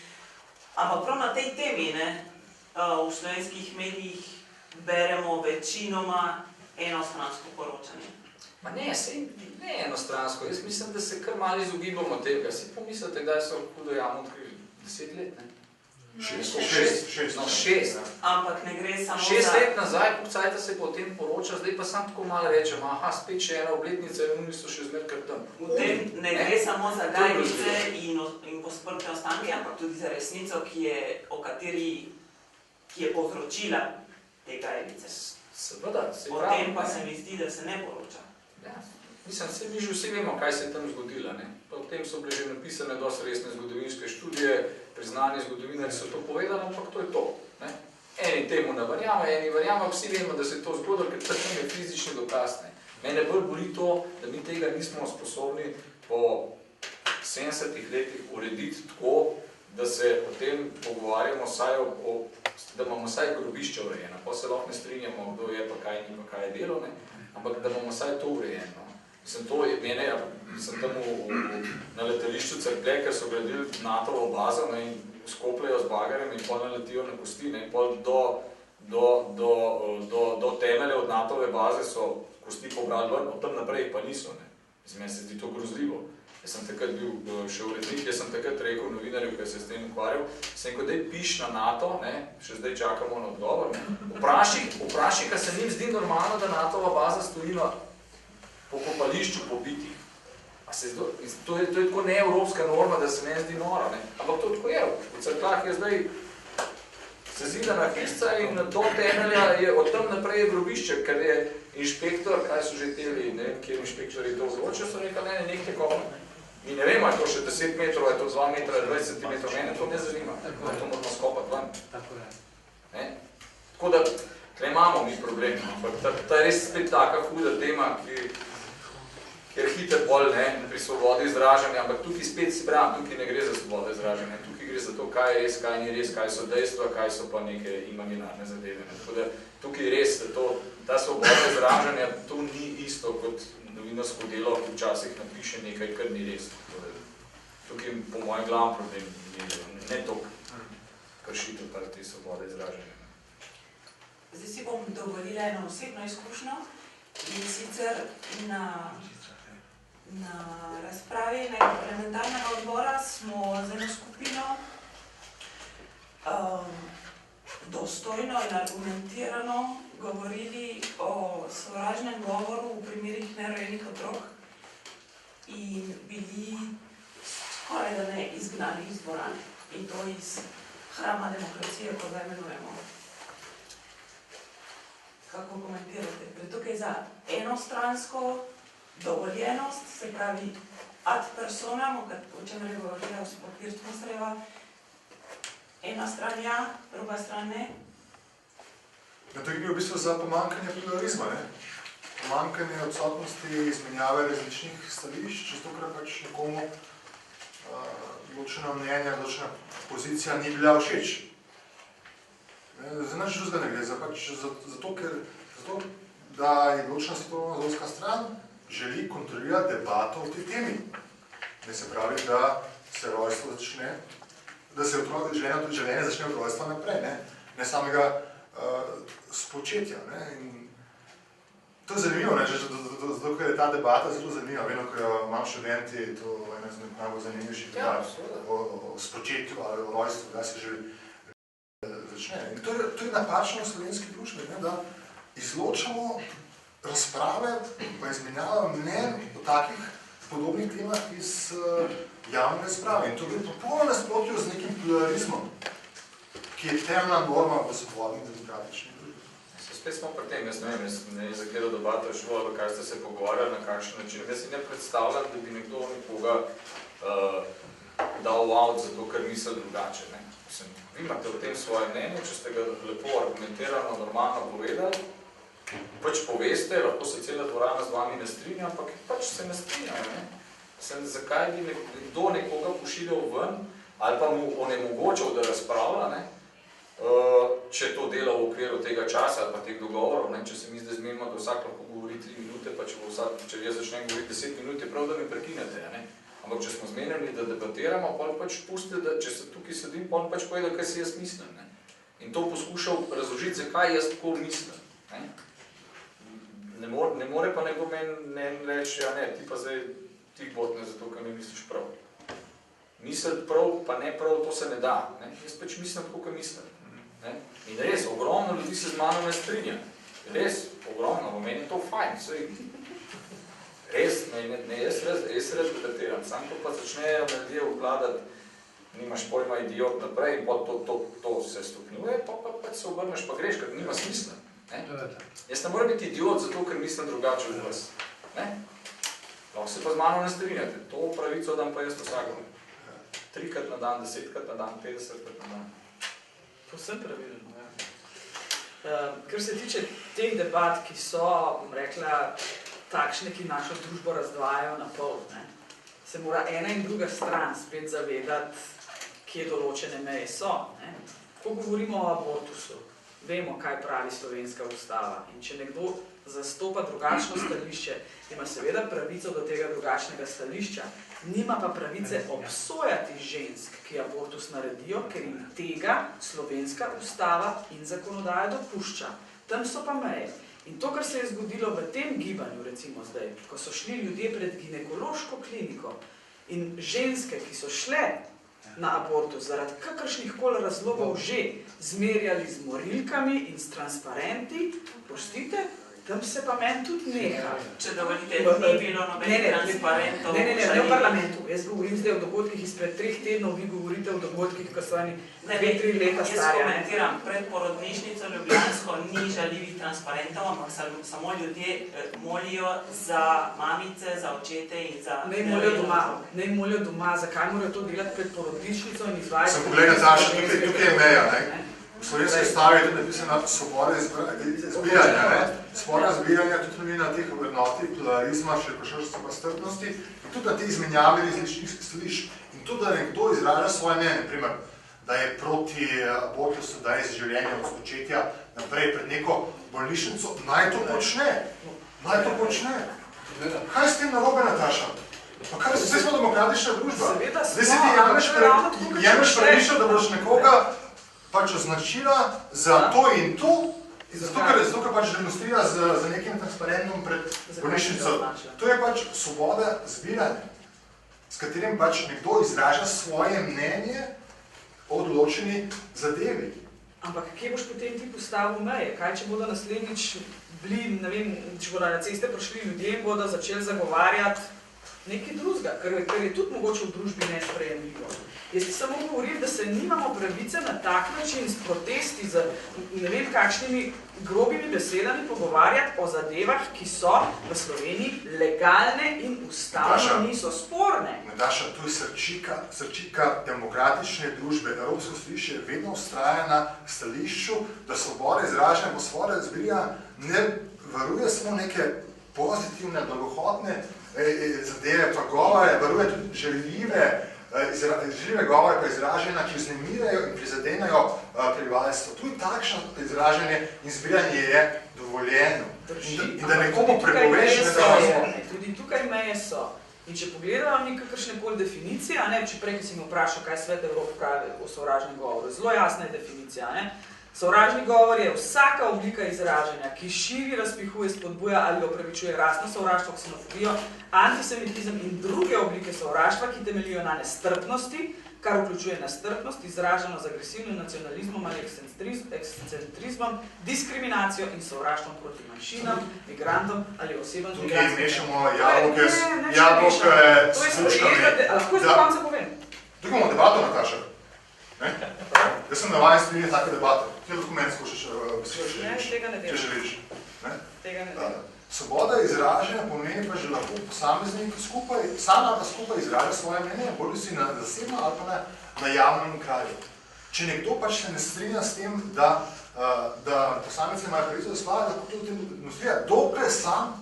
Ampak prav na tej temi, v slovenskih medijih beremo večinoma enostransko poročanje. Ma ne, ne enostransko. Jaz mislim, da se kar malo izogibamo tega. Si pomislite, kdaj so Hudo jamo odkrili? 10 let, ne? 6. Ampak ne gre samo 6 let nazaj, pokcajta se po tem poroča, zdaj pa sam tako malo rečem, aha, spet še ena obletnica in oni so še zmer kar tam. V tem ne gre samo za gajbice in posprtne ostanke, ampak tudi za resnico, ki je povzročila te gajbice. Seveda, se O tem pa se mi zdi, da se ne poroča. Ja, mislim, mi že vsi vemo, kaj se je tam zgodilo. Pa o tem so bile že napisane dosti resne zgodovinske študije, priznani zgodovinari so to povedali, ampak to je to. Ne? Eni temu ne verjamo, eni verjamo, vsi vemo, da se je to zgodilo, ker tam je fizični dokaz. Ne? Mene bolj boli to, da mi tega nismo sposobni po 70 letih urediti tako, da se o tem pogovarjamo, da imamo vsaj grobišče urejeno. Pa se lahko ne strinjamo, kdo je, pa kaj ni, pa kaj je delo, ne? Ampak da imamo vsaj to urejeno. Mislim, to je mene, sem tam na letališču Cerklje, ker so gradili NATO-vo bazo, ne, in skopljajo z bagarjem in pol naletijo na kosti, ne, in pol do temelja od NATO-ve baze so kosti pobrali ven, od tam naprej pa niso. Ne. Mislim, meni se zdi to grozljivo. Jaz sem takrat bil še urednik, jaz sem takrat rekel novinarju, ki se s tem ukvarjal, sem rekel, daj piš na NATO, ne, še zdaj čakamo na odgovor, ne. Vpraši, ker se njim zdi normalno, da NATO-va baza stoji na pokopališču pobitih. To je tako neevropska norma, da se meni zdi nora, ne. Ampak to tako je. V Cerkljah je zdaj sezidana hišca in do temelja je od tam naprej grobišče, ker je inšpektor, kaj so že teli, ne vem, kjer inšpektori to vzročijo, so rekli, ne, nekaj kopno. Mi ne vemo, je to še 10 metrov, je to 2 metra, 20 cm, mene to ne zanima. To moramo skopati ven. Tako da, tle imamo mi problem, ampak ta je res spet taka huda tema, kjer hiter bolj, ne, pri svobodi izražanja, ampak tukaj spet si pravim, tukaj ne gre za svobodo izražanja, tukaj gre za to, kaj je res, kaj ni res, kaj so dejstva, kaj so pa neke imaginarne zadeve. Tako da, tukaj res, ta svoboda izražanja, to ni isto kot novinarsko delo, ki včasih napiše nekaj, kar ni res. Tukaj po mojem glavnem problem ne toliko kršitev te svobode izražanja. Zdaj si bom dovolila eno osebno izkušnjo in sicer na razpravi enega parlamentarnega odbora smo z eno skupino dostojno in argumentirano govorili o sovražnem govoru v primerih nerojenih otrok in bili skoraj da ne izgnani iz dvorane. In to iz hrama demokracije, ko ga imenujemo. Kako komentirate? Tukaj za enostransko dovoljenost, se pravi ad personam, o čemer je govorila gospod Pirc-Musarjeva, ena stran ja, druga stran ne. Ja, to je bil v bistvu za pomankanje pluralizma, ne? Pomankanje odsotnosti izmenjave različnih stališč, čestokrat pač nekomu določena mnenja, določena pozicija ni bila všeč. Za nič drugega ne gre, zato, da je določena svetovno-nazorska stran želi kontrolirati debato o tej temi. Ne se pravi, da se rojstvo začne, da se življenje začne od rojstva naprej, ne samega spočetja. In to je zanimivo, zato ker je ta debata zelo zanimiva. Vedno, ko imam študenti, je to ena izmed najbolj zanimivejših debat o spočetju ali o rojstvu, da se že začne. In to je napačno v slovenski družbi, da izločamo razprave pa izmenjava mnenj o takih podobnih temah iz javne razprave. In to je popolno nasprotju z nekim pluralizmom, ki je temeljna norma v svobodni demokratični družbi. Spet smo pri tem, jaz ne vem, za katero debato je šlo, ali kaj ste se pogovarjali, na kakšen način. Jaz si ne predstavljam, da bi nekdo nekoga dal out zato, ker misli drugače. Vi imate v tem svoje mnenje, če ste ga lepo argumentirano, normalno povedali, pač poveste, lahko se cela dvorana z vami ne strinja, ampak pač se ne strinjajo. Zakaj bi nekdo nekoga pošiljal ven ali pa mu onemogočal, da razpravlja, če to dela v okviru tega časa ali pa teh dogovorov, če se mi zdaj zmenimo, da vsak lahko govori 3 minute, pa če jaz začnem govoriti 10 minut, je prav, da me prekinete. Ampak če smo zmenjeni, da debatiramo, potem pač pustite, da če se tukaj sedim, potem pač povedal, kaj si jaz mislim. in to poskušal razložiti, zakaj jaz tako mislim. Ne more pa nekdo meni reči, ja ne, ti pa zdaj tih botne, zato ker mi misliš prav. Misliti prav, pa ne prav, to se ne da. Ne? Jaz pač mislim tako, kot mislim. Ne? In res, ogromno ljudi se z mano ne strinja. Res, ogromno, v meni je to fajn. Res, jaz res debatiram. Sam ko pa začnejo ljudje vkladati, nimaš pojma idiot naprej in to se stopnjuje, pa se obrneš, pa greš, ker nima smisla. Ne? Jaz ne moram biti idiot zato, ker mislim drugače od vas. Lahko se pa z mano ne strinjate. To pravico dam pa jaz vsakemu. 3-krat na dan, 10-krat na dan, 50-krat na dan. Povsem pravilno, ja. Kar se tiče teh debat, ki so, bom rekla, takšne, ki našo družbo razdvajajo na pol, ne, se mora ena in druga stran spet zavedati, kje določene meje so. Ne. Ko govorimo o abortusu, vemo, kaj pravi slovenska ustava. In če nekdo zastopa drugačno stališče, ima seveda pravico do tega drugačnega stališča, nima pa pravice obsojati žensk, ki abortus naredijo, ker jim tega slovenska ustava in zakonodaja dopušča. Tam so pa meje. In to, kar se je zgodilo v tem gibanju, recimo zdaj, ko so šli ljudje pred ginekološko kliniko in ženske, ki so šle na abortus zaradi kakršnih koli razlogov že zmerjali z morilkami in s transparenti, prostite, tam se pa meni tudi neha. Če dovolite, ni bilo nobenih transparentov. Ne v parlamentu. Jaz govorim zdaj o dogodkih izpred 3 tednov, vi govorite o dogodkih, ko so oni 2-3 leta starja. Jaz komentiram, pred porodnišnico Ljubljansko ni žaljivih transparentov, ampak samo ljudje molijo za mamice, za očete in za... Ne molijo doma. Zakaj morajo to delati pred porodnišnico in izvajati... Sem pogledal, Saša, tukaj je meja, ne? V slovenski ustavi je tudi napisana svoboda zbiranja. Svoboda zbiranja tudi ni na teh vrednoti pluralizma, širokširstva pa strpnosti in tudi na teh izmenjavi različnih stališč. In tudi, da nekdo izraža svoje mnenje, naprimer, da je proti abortusu, da je z življenjem od spočetja naprej pred neko bolnišnico, naj to počne. Naj to počne. Kaj je s tem narobe, Nataša? Pa kaj, zdaj smo demokratična družba. Zdaj si ti jemeš pravičo, da boš nekoga pač označila za to in to, zato ker pač demonstrira z nekim transparentom pred bolnišnico. To je pač svoboda zbiranja, s katerim pač nekdo izraža svoje mnenje o določeni zadevi. Ampak kje boš potem ti postavil meje? Kaj, če bodo naslednjič bili, ne vem, če bodo na ceste prišli ljudje in bodo začeli zagovarjati nekaj drugega, kar je tudi mogoče v družbi nesprejemljivo. Jaz ti samo govorim, da se nimamo pravice na tak način s protesti, z ne vem kakšnimi grobimi besedami pogovarjati o zadevah, ki so v Sloveniji legalne in ustavno niso sporne. Nataša, tu je srčika demokratične družbe. Evropsko sodišče vedno vztraja na stališču, da svoboda izražanja po svoboda zbiranja ne varuje samo neke pozitivne, dolgohotne zadeve, pa govore, varuje tudi žaljive govore pa izražanja, ki vznemirajo in prizadenajo prebivalstvo. Tudi takšno izražanje in zbiranje je dovoljeno. In da nekomu prepoveš, tudi tukaj meje so. In če pogledamo mi kakršne koli definicije, če prej, ki si me vprašal, kaj Svet Evrope pravi o sovražnem govoru, zelo jasna je definicija. Sovražni govor je vsaka oblika izražanja, ki širi, razpihuje, spodbuja ali opravičuje rasno sovraštvo, ksenofobijo, antisemitizem in druge oblike sovraštva, ki temeljijo na nestrpnosti, kar vključuje nestrpnost, izraženo z agresivnim nacionalizmom ali ekscentrizmom, diskriminacijo in sovraštvom proti manjšinam, migrantom ali osebam z migracijami. Tukaj mešamo jabolke s sluškami. Lahko za konca povem. Tukaj imamo debato, Nataša. Jaz sem navajen spremljati take debate. Kje lahko meni skušaš če želiš? Tega ne delam. Svoboda izražanja pomeni pa že lahko posameznik skupaj izraža svoje mnenje, bolj si na zasebno ali pa na javnem kraju. Če nekdo pač se ne strinja s tem, da posameznik imajo pravico do slava, lahko to tem demonstrira, dokler sam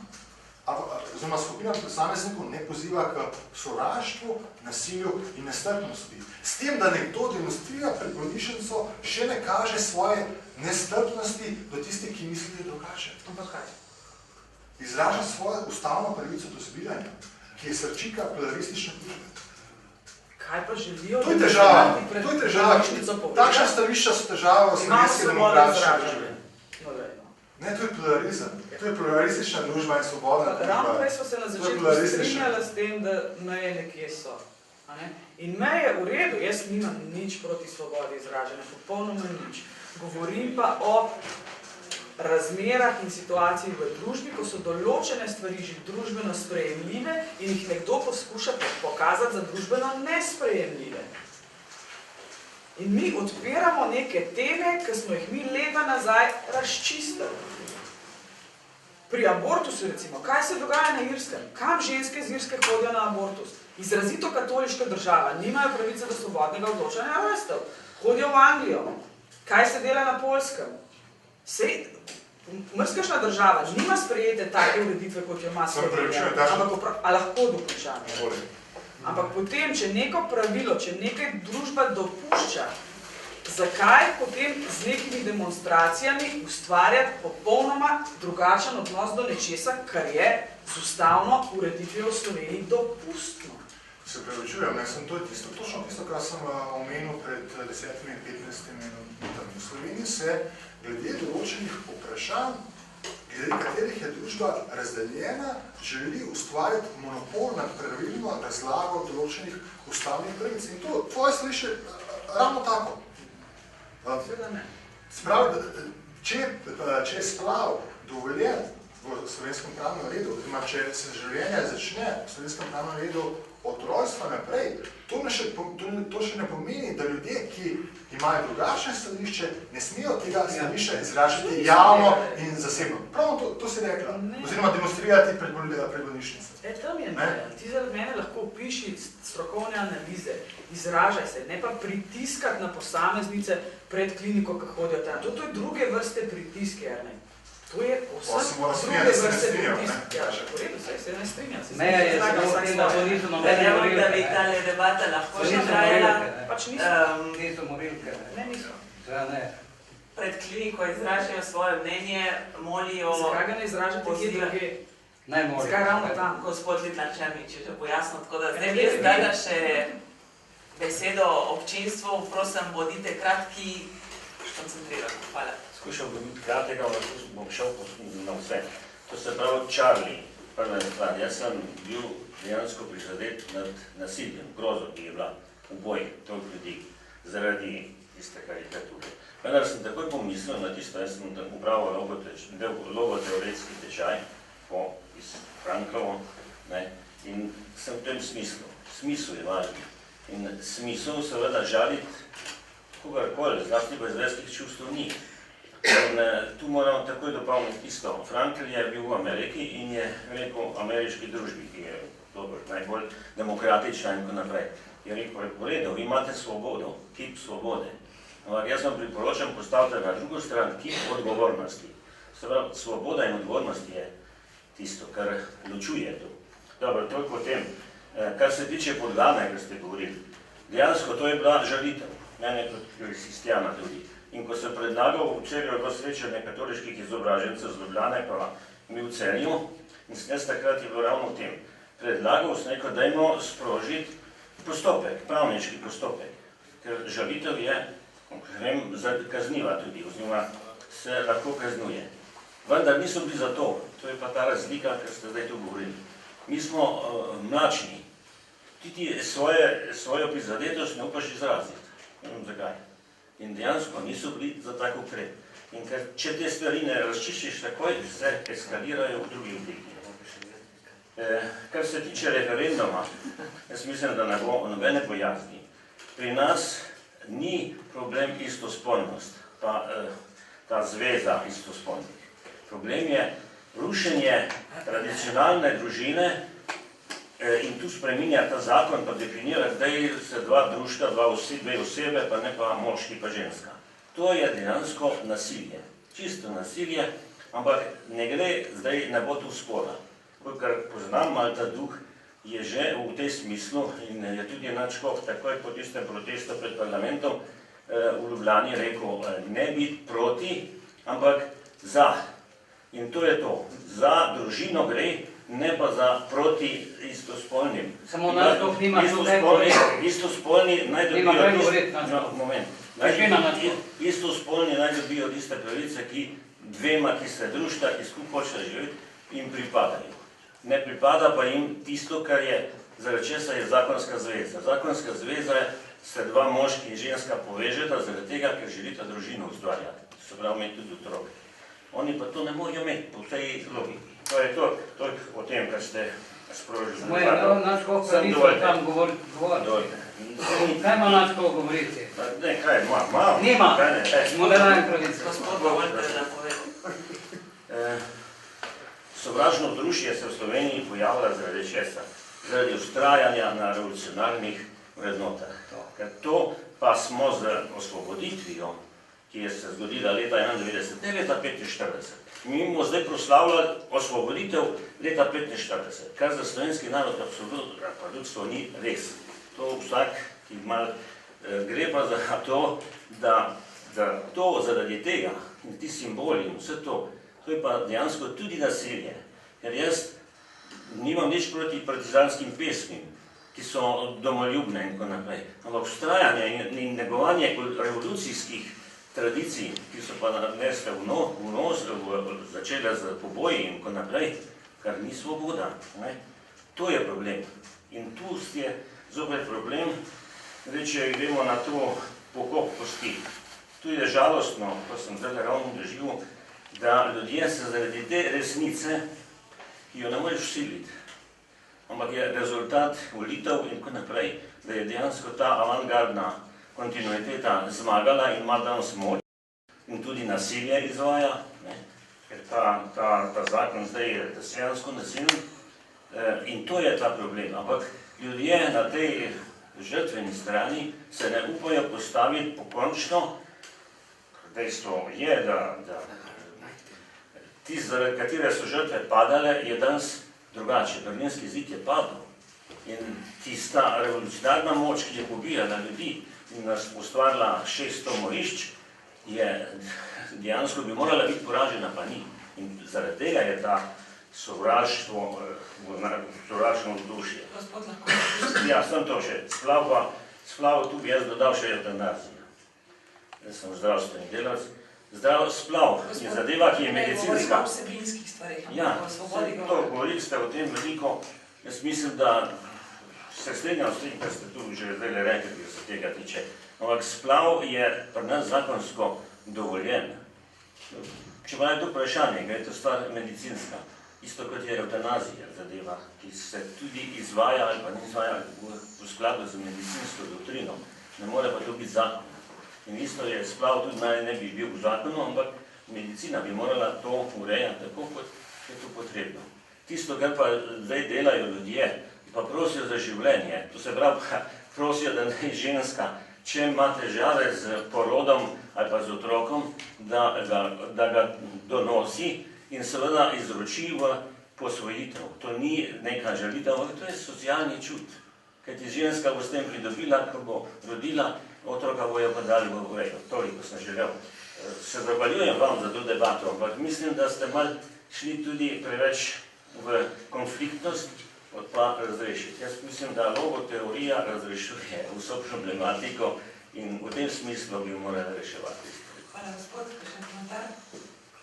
oziroma skupina posameznikov ne poziva k sovraštvu, nasilju in nestrpnosti. S tem, da nekdo demonstrira pred bolnišnico, še ne kaže svoje nestrpnosti do tistih, ki mislite drugače. Ampak kaj? Izraža svojo ustavno pravico do zbiranja, ki je srčika pluralistične družbe. Kaj pa želijo? To je težava. pred To je težava. bolnišnico povedati? Takšna stališča so težava v Imamo slovenski svobodo demokratični izražanja. družbi. No, daj, no. Ne, to je pluralizem. To je pluralistična družba in svobodna Ravno družba. prej smo se na začetku strinjali s tem, da meje nekje so. A ne? In meje v redu, jaz nimam nič proti svobodi izražanja, popolnoma nič. Govorim pa o razmerah in situaciji v družbi, ko so določene stvari že družbeno sprejemljive in jih nekdo poskuša pokazati za družbeno nesprejemljive. In mi odpiramo neke teme, ki smo jih mi leta nazaj razčistili. Pri abortusu recimo, kaj se dogaja na Irskem? Kam ženske z Irske hodijo na abortus? Izrazito katoliška država, nimajo pravice do svobodnega odločanja rojstev. Hodijo v Anglijo. Kaj se dela na Poljskem? Sej, mrskašna država nima sprejete take ureditve, kot jo ima Slovenija. A lahko dokončam? Ampak potem, če neko pravilo, če nekaj družba dopušča, zakaj potem z nekimi demonstracijami ustvarjati popolnoma drugačen odnos do nečesa, kar je z ustavno ureditvijo v Sloveniji dopustno? Se pravičujem, to je točno tisto, kar sem omenil pred 10 in 15 minutami. V Sloveniji se glede določenih vprašanj, glede katerih je družba razdeljena, želi ustvariti monopol nad pravilno razlago določenih ustavnih pravic. In to tvoje sliši ravno tako. Seveda ne. Spravi, če je splav dovoljen v slovenskem pravnem redu, oziroma če se življenje začne v slovenskem pravnem redu od rojstva naprej, to še ne pomeni, da ljudje, ki imajo drugačne stališče, ne smejo tega stališča izražati javno in zasebno. Pravno to si rekla. Oziroma demonstrirati pred bolnišnico. Tam je meja. Ti zaradi mene lahko opiši strokovne analize, izražaj se, ne pa pritiskati na posameznice pred kliniko, ki hodijo tam. To je druge vrste pritiske, Erne. To je vsem druge vrste pritiske. Ja, v redu, se ne strinjam. Meja je zelo v tem, da to niso nobene morilke. Da bi tale debata lahko še trajala. Pač niso. Niso morilke. Ne, niso. Ne. Pred kliniko izražajo svoje mnenje, molijo... Zakaj ga ne izražate kje druge? Ne morilke. Zakaj ravno tam? Gospod Litlan Černič je že pojasnil, tako da zdaj bi zdala še besedo občinstvu. Prosim, bodite kratki, koncentrirani. Hvala. Skušal bom biti kratega, ampak bom šel na vse. To se pravi Charlie, prva stvar. Jaz sem bil dejansko prizadet nad nasiljem, grozo, ki je bila v boji toliko ljudi zaradi tiste karikature. Vendar sem takoj pomislil na tisto, jaz sem upravil logoteoretski tečaj iz Franklovo in sem v tem smislu. Smisel je važni. In smisel seveda žaliti kogarkoli, zlasti pa izverskih čustv ni. In tu moram takoj dopolniti isto. Frankl je bil v Ameriki in je rekel ameriški družbi, ki je najbolj demokratična in tako naprej. Je rekel, v redu, vi imate svobodo, kip svobode. Ampak jaz vam priporočam, postavite na drugo stran kip odgovornosti. Svoboda in odgovornost je tisto, kar ločuje to. Dobro, toliko o tem. Kar se tiče Podgane, kar ste govorili, dejansko to je bila žalitev. Mene kot kristjana tudi. In ko sem predlagal, včeraj je bilo srečanje katoliških izobražencev z Ljubljane, pa mi v Celju, in jaz takrat je bilo ravno v tem. Predlagal sem rekel, dajmo sprožiti postopek, pravniški postopek, ker žalitev je kazniva tudi, oziroma se lahko kaznuje. Vendar niso bili za to, to je pa ta razlika, kar ste zdaj tu govorili. Mi smo mlačni, ti svojo prizadetost ne upaš izraziti, ne vem zakaj. In dejansko niso bili za tak ukrep. In če te stvari ne razčiščiš takoj, se eskalirajo v drugi obliki. Kar se tiče referenduma, jaz mislim, da ne bo nobene bojazni. Pri nas ni problem istospolnost, pa ta zveza istospolnih. Problem je rušenje tradicionalne družine in tu spreminja ta zakon, pa definira, da se dva društva, dve osebe, pa ne pa moški pa ženska. To je dejansko nasilje, čisto nasilje, ampak ne gre, zdaj ne bo tu spora. Kar poznam, malo ta duh je že v tej smislu in je tudi Nadškof takoj po tistem protestu pred parlamentom v Ljubljani rekel, ne biti proti, ampak za. In to je to. Za družino gre, ne pa za proti istospolnim. Samo nadskok nima tu kaj govoriti. Istospolni naj Nima kaj dobijo govoriti nadskok. Moment. Istospolni naj dobijo tiste pravice, ki dvema, ki se družita, ki skupaj hočeta živeti, jim pripadajo. Ne pripada pa jim tisto, kar je, zaradi česa je zakonska zveza. Zakonska zveza je, se dva moški in ženska povežeta zaradi tega, ker želita družino ustvarjati. Se pravi, imeti tudi otroke. Oni pa to ne morajo imeti po tej logiki. To je toliko o tem, kar ste sprožili. Moje nadskok pravico tam govoriti. Kaj ima nadskok govoriti? Ne, kaj, malo. Nima. Smo le dajem pravico. Gospod, dovolite, da povem. Sovražno vzdušje se v Sloveniji pojavlja zaradi česa? Zaradi ustrajanja na revolucionarnih vrednotah. Ker to pa smo z osvoboditvijo, ki je se zgodila leta 1991, ne leta 1945. Mi bomo zdaj proslavljali osvoboditev leta 1945, kar za slovenski narod absolutno ni res. To vsak, ki malo gre pa za to, da to zaradi tega in ti simboli in vse to, to je pa dejansko tudi nasilje. Ker jaz nimam nič proti partizanskim pesmim, ki so domoljubne in tako naprej. Ampak vztrajanje in negovanje revolucijskih tradicij, ki so pa nanesle v nos, začele z poboji in tako naprej, kar ni svoboda. To je problem. In tu je zopet problem, če gremo na to pokop kosti. Tu je žalostno, ko sem zdaj ravno doživel, da ljudje se zaradi te resnice, ki jo ne moreš vsiliti, ampak je rezultat volitev in tako naprej, da je dejansko ta avantgardna kontinuiteta zmagala in ima danes moč in tudi nasilje izvaja, ker ta zakon zdaj je dejansko nasilen in to je ta problem. Ampak ljudje na tej žrtveni strani se ne upajo postaviti pokončno. Dejstvo je, da tisti, zaradi katere so žrtve padale, je danes drugače. Berlinski zid je padel. In tista revolucionarna moč, ki je pobijala ljudi in nas ustvarila 600 morišč, je dejansko bi morala biti poražena, pa ni. In zaradi tega je ta sovraštvo vzdušje. Ja, sem to še. Splav, tu bi jaz dodal še eutanazijo. Jaz sem zdravstveni delavec. Splav je zadeva, ki je medicinska. Govorimo o vsebinskih stvarih. Ja, govorili ste o tem veliko. Jaz mislim, da se strinjam s tem, kar ste tu že zdaj rekli, da se tega tiče. Ampak splav je pri nas zakonsko dovoljen. Če pa je to vprašanje, gre to stvar medicinska. Isto kot je eutanazija zadeva, ki se tudi izvaja ali pa ne izvaja v skladu z medicinsko doktrino. Ne more pa to biti zakon. In isto je splav tudi naj ne bi bil v zakonu, ampak medicina bi morala to urejati tako, kot je to potrebno. Tisto, kar pa zdaj delajo ljudje, pa prosijo za življenje, to se pravi, prosijo, da naj ženska, če ima težave z porodom ali pa z otrokom, da ga donosi in seveda izroči v posvojitev. To ni neka žalitev, ampak to je socialni čut. Kajti ženska bo s tem pridobila, ko bo rodila, otroka bojo pa dali v urejo. Toliko sem želel. Se zahvaljujem vam za to debato, ampak mislim, da ste malo šli tudi preveč v konfliktnost, pa razrešiti. Jaz mislim, da logoteorija razrešuje vso problematiko in v tem smislu bi jo morali reševati. Hvala, gospod, še komentar?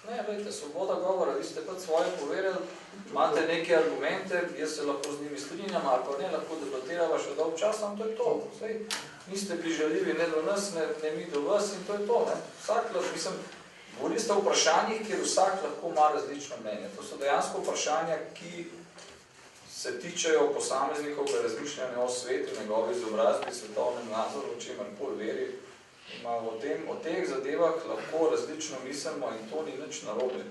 Ne, gledajte, svoboda govora, vi ste pa svoje povedali, imate neke argumente, jaz se lahko z njimi strinjam, ali pa ne, lahko debatirava še dolg čas, ampak to je to. Sej, niste prižaljivi ne do nas, ne mi do vas in to je to. Vsak, mislim, govorili ste o vprašanjih, kjer vsak lahko ima različno mnenje. To so dejansko vprašanja, ki se tičejo posameznikov, razmišljanja o svetu, njegovi izobrazbi, svetovnem nazoru, o čemer pol veri. O teh zadevah lahko različno mislimo in to ni nič narobe.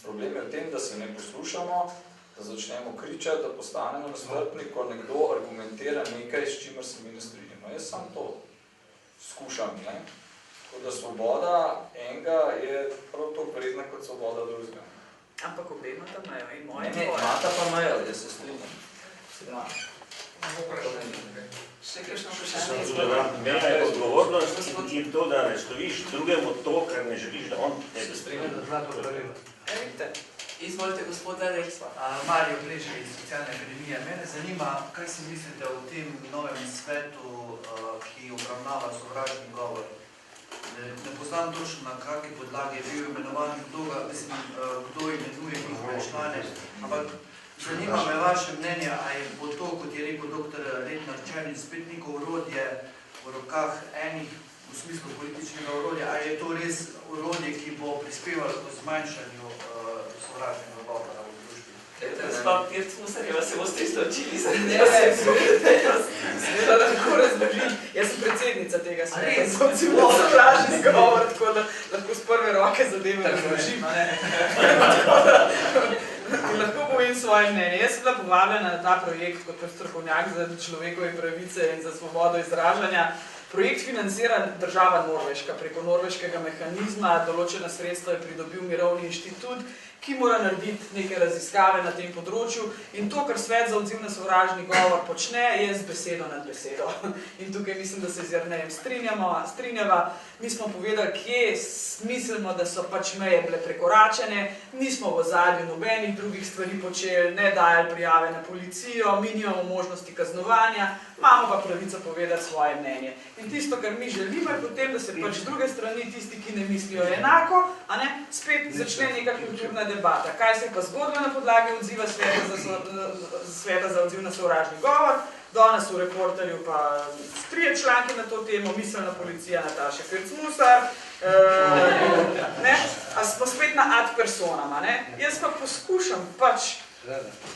Problem je v tem, da se ne poslušamo, da začnemo kričati, da postanemo nestrpni, ko nekdo argumentira nekaj, s čimer se mi ne strinjamo. Jaz sam to skušam. Tako da svoboda enega je prav to vredna kot svoboda drugega. Ampak obe imata mejo in moja ne, imata pa mejo, jaz se strinjam. Še kakšno vprašanje? Meja je odgovornost in to, da ne stojiš drugemu to, kar ne želiš, da on tebe strinja. Vidite, Izvolite, gospod Ladek. Mario Pležek iz Socialne akademije. Mene zanima, kaj si mislite o tem novem svetu, ki obravnava sovražni govor. Ne poznam točno, na kakšni podlagi je bil imenovan, kdo imenuje njihove člane, ampak zanima me vaše mnenje, ali bo to, kot je rekel dr. Letnar Černin, spet neko orodje v rokah enih, v smislu političnega orodja, ali je to res orodje, ki bo prispevalo k zmanjšanju sovražnega govora v družbi? Gospa Pirc-Musarjeva, se boste izločili za Seveda lahko razložim. Jaz sem predsednica tega sveta, za odzivno sovražni govor, tako da lahko z prve roke zadeve razložim. In lahko povem svoje mnenje. Jaz sem bila povabljena na ta projekt kot strokovnjak za človekove pravice in za svobodo izražanja. Projekt financira država Norveška preko norveškega mehanizma, določena sredstva je pridobil Mirovni inštitut, ki mora narediti neke raziskave na tem področju in to, kar Svet za odziv na sovražni govor počne, je z besedo nad besedo. In tukaj mislim, da se z Jernejem strinjava. Mi smo povedali, kje mislimo, da so pač meje bile prekoračene, nismo v ozadju nobenih drugih stvari počeli, ne dajali prijave na policijo, mi nimamo možnosti kaznovanja, imamo pa pravico povedati svoje mnenje. In tisto, kar mi želimo, je potem, da se pač z druge strani tisti, ki ne mislijo enako, spet začne neka kulturna debata. Kaj se je pa zgodilo na podlagi odziva Sveta za odziv na sovražni govor? Danes v Reporterju pa 3 članki na to temo, miselna policija Nataše Pirc-Musar, a smo spet na ad personama. Jaz pa poskušam pač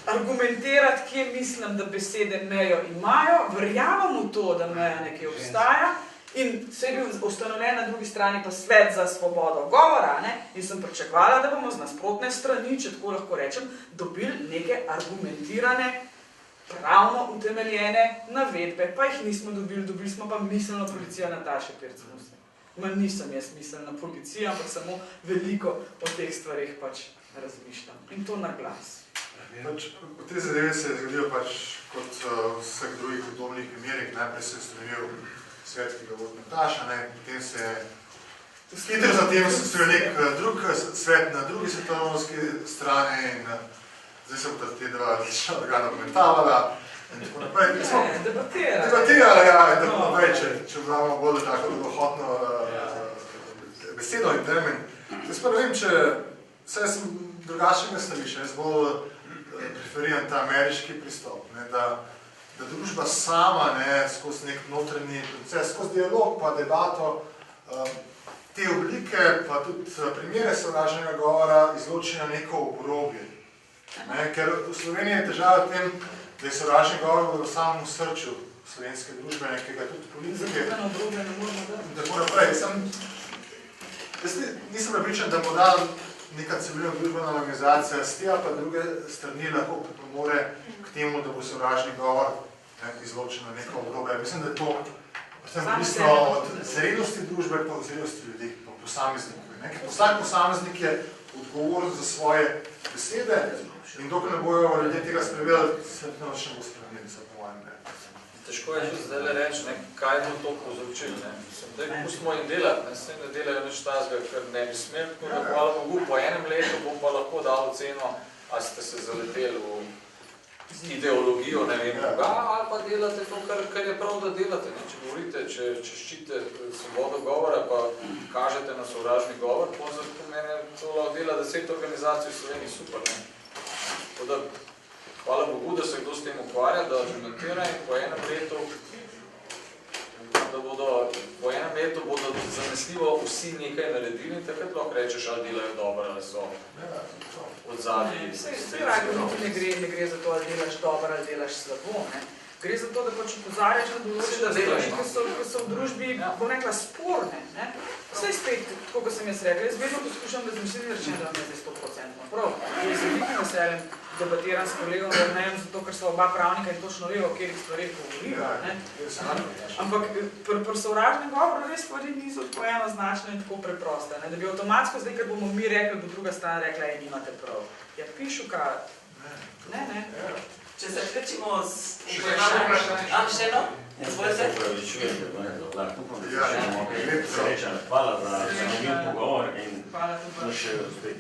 argumentirati, kje mislim, da besede mejo imajo, verjamem v to, da meja nekje obstaja, in se je bil ustanovljen na drugi strani pa Svet za svobodo govora, in sem pričakovala, da bomo z nasprotne strani, če tako lahko rečem, dobili neke argumentirane, pravno utemeljene navedbe, pa jih nismo dobili smo pa miselno policijo Nataše Pirc-Musar. Nisem jaz miselna policija, ampak samo veliko o teh stvarih pač razmišljam. In to na glas. V tej zadevi se je zgodilo kot v vseh drugih podobnih primerih. Najprej se je ustanovil svet, ki ga vodi Nataša, potem se je hitro zatem ustanovil nek drug svet na drugi svetovnoski strani in zdaj se bo te dva različna organa komentavala in tako naprej. Debatirala, ja, in tako naprej, če vzamemo bolj tako dohotno besedo in termin. Jaz pa ne vem, saj sem drugačnega stališča, jaz bolj preferiram ta ameriški pristop, da družba sama skozi nek notranji proces, skozi dialog pa debato te oblike, pa tudi primere sovražnega govora izloči na neko obrobje. Ker v Sloveniji je težava v tem, da je sovražni govor v samem srču slovenske družbe, nekega tudi politike. Tako naprej. Jaz nisem prepričan, da bo dal neka civilna družbena organizacija s tega pa druge strani lahko pripomore k temu, da bo sovražni govor izločen na neko obrobje. Mislim, da je to odvisno od zrelosti družbe pa od zrelosti ljudi, pa posameznikov. Vsak posameznik je odgovoren za svoje besede in dokaj ne bojo ljudje tega sprevedali, se to še ne bo spremenili, se po mojem mnenju. Težko je tudi zdaj reči, kaj bo to povzročilo. Pustimo jim delati, se ne delajo nič tazga, ker ne bi smeli, tako da hvala Bogu, po enem letu bom pa lahko dal oceno, ali ste se zaleteli v ideologijo, ne vem, ali pa delate to, kar je prav, da delate. Če govorite, če ščite svobodo govora, pa kažete na sovražni govor, po mene to lahko dela 10 organizacij v Sloveniji, super. Tako da, hvala Bogu, da se kdo s tem ukvarja, da argumentira in po enem letu bodo zanesljivo vsi nekaj naredili in takrat lahko rečeš, ali delajo dobro, ali so od zadnji. Ne gre za to, ali delaš dobro, ali delaš slabo. Gre za to, da pač upozarjaš na določene stvari, ki so v družbi, bom rekla, sporne. Vse spet, tako kot sem jaz rekla, jaz vedno poskušam razmišljati, rečem, da vam je 100% prav. Jaz z velikim veseljem debatiram s kolegom Jernejem, zato ker so oba pravnika in točno vejo, o katerih stvareh govorijo. Ampak pri sovražnem govoru res stvari niso tako enoznačne in tako preproste. Da bi avtomatsko zdaj, ker bomo mi rekli, bo druga stran rekla, nimate prav. Ja, pišu kaj. Ne. Če zaključimo z vprašanjem. Še eno? Izvolite. Se upravičujem, da me lahko upam, da se Ja, še bomo lep prav. srečali. Hvala za zanimiv pogovor in Hvala tudi. še uspeh.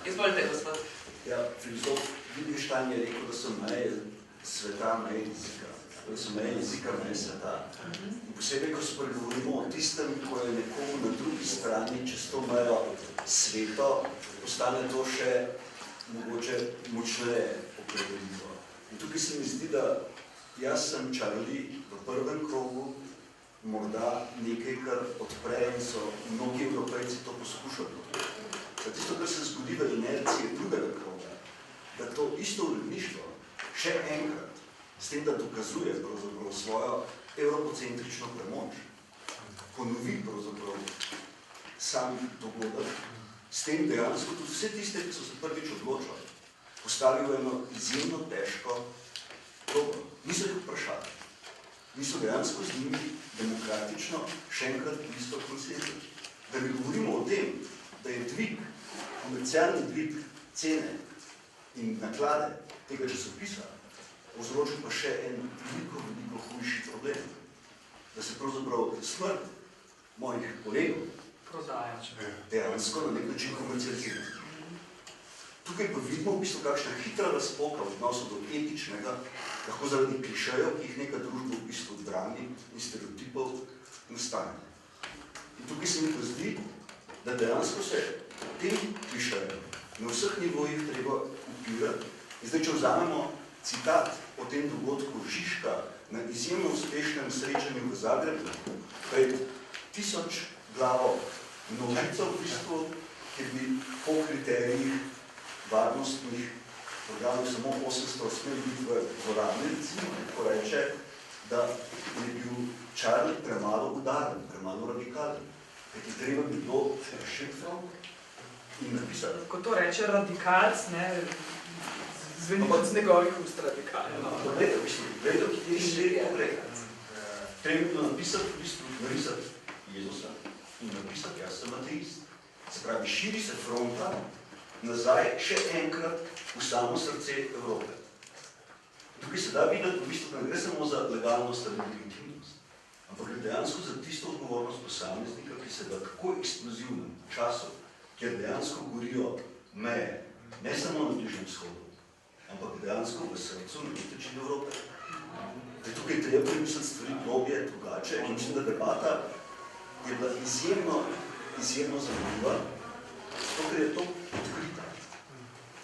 Izvolite, gospod. Ja, filozof Wittgenstein je rekel, da so meje sveta meje jezika. Da so meje jezika meje sveta. In posebej, ko spregovorimo o tistem, ko je nekomu na drugi strani čez to mejo sveto, postane to še mogoče močneje opredeljivo. In tukaj se mi zdi, da jaz sem Charlie v prvem krogu morda nekaj, kar odpre in so mnogi Evropejci to poskušali. Da tisto, kar se zgodi v inerciji drugega kroga, da to isto uredništvo še enkrat, s tem, da dokazuje pravzaprav svojo evropocentrično premoč, ponovi pravzaprav sam dogodek, s tem dejansko tudi vse tiste, ki so se prvič odločali, postavil eno izjemno težko dobro. Niso jih vprašali. Niso dejansko z njimi demokratično še enkrat isto konsenzu. Da mi govorimo o tem, da je dvig, komercialni dvig cene in naklade tega časopisa povzročil pa še en veliko hujši problem. Da se pravzaprav smrt mojih kolegov dejansko na nek način komercializira. Tukaj pa vidimo v bistvu kakšna hitra razpoka v odnosu do etičnega, lahko zaradi klišejev, ki jih neka družba v bistvu drami in stereotipov nastane. In tukaj se mi pa zdi, da dejansko se tem klišejem na vseh nivojih treba upirati. In zdaj, če vzamemo citat o tem dogodku Žižka na izjemno uspešnem srečanju v Zagrebu, pred 1000 glavo množico v bistvu, kjer bi po kriterijih varnostnih organov samo 800 smeli biti v dvorani, recimo, ko reče, da je bil Charlie premalo udaren, premalo radikalen. Kajti treba bi bilo rešitvo in napisati. Ko to reče radikalc, ne, zveni od njegovih ust radikalno. Poglejte, v bistvu, gledajte, ki je širi pogled. Treba bi bilo napisati, v bistvu, narisati Jezusa in napisati, jaz sem ateist. Se pravi, širi se fronta nazaj še enkrat v samo srce Evrope. Tukaj se da videti, v bistvu, da ne gre samo za legalnost ali legitimnost, ampak gre dejansko za tisto odgovornost posameznika, ki se v tako eksplozivnem času, kjer dejansko gorijo meje, ne samo na Bližnjem vzhodu, ampak dejansko v srcu na nekaj Evrope. Tukaj treba premisliti stvari globje, drugače in mislim, da debata je bila izjemno zanimiva, zato ker je to odkrita.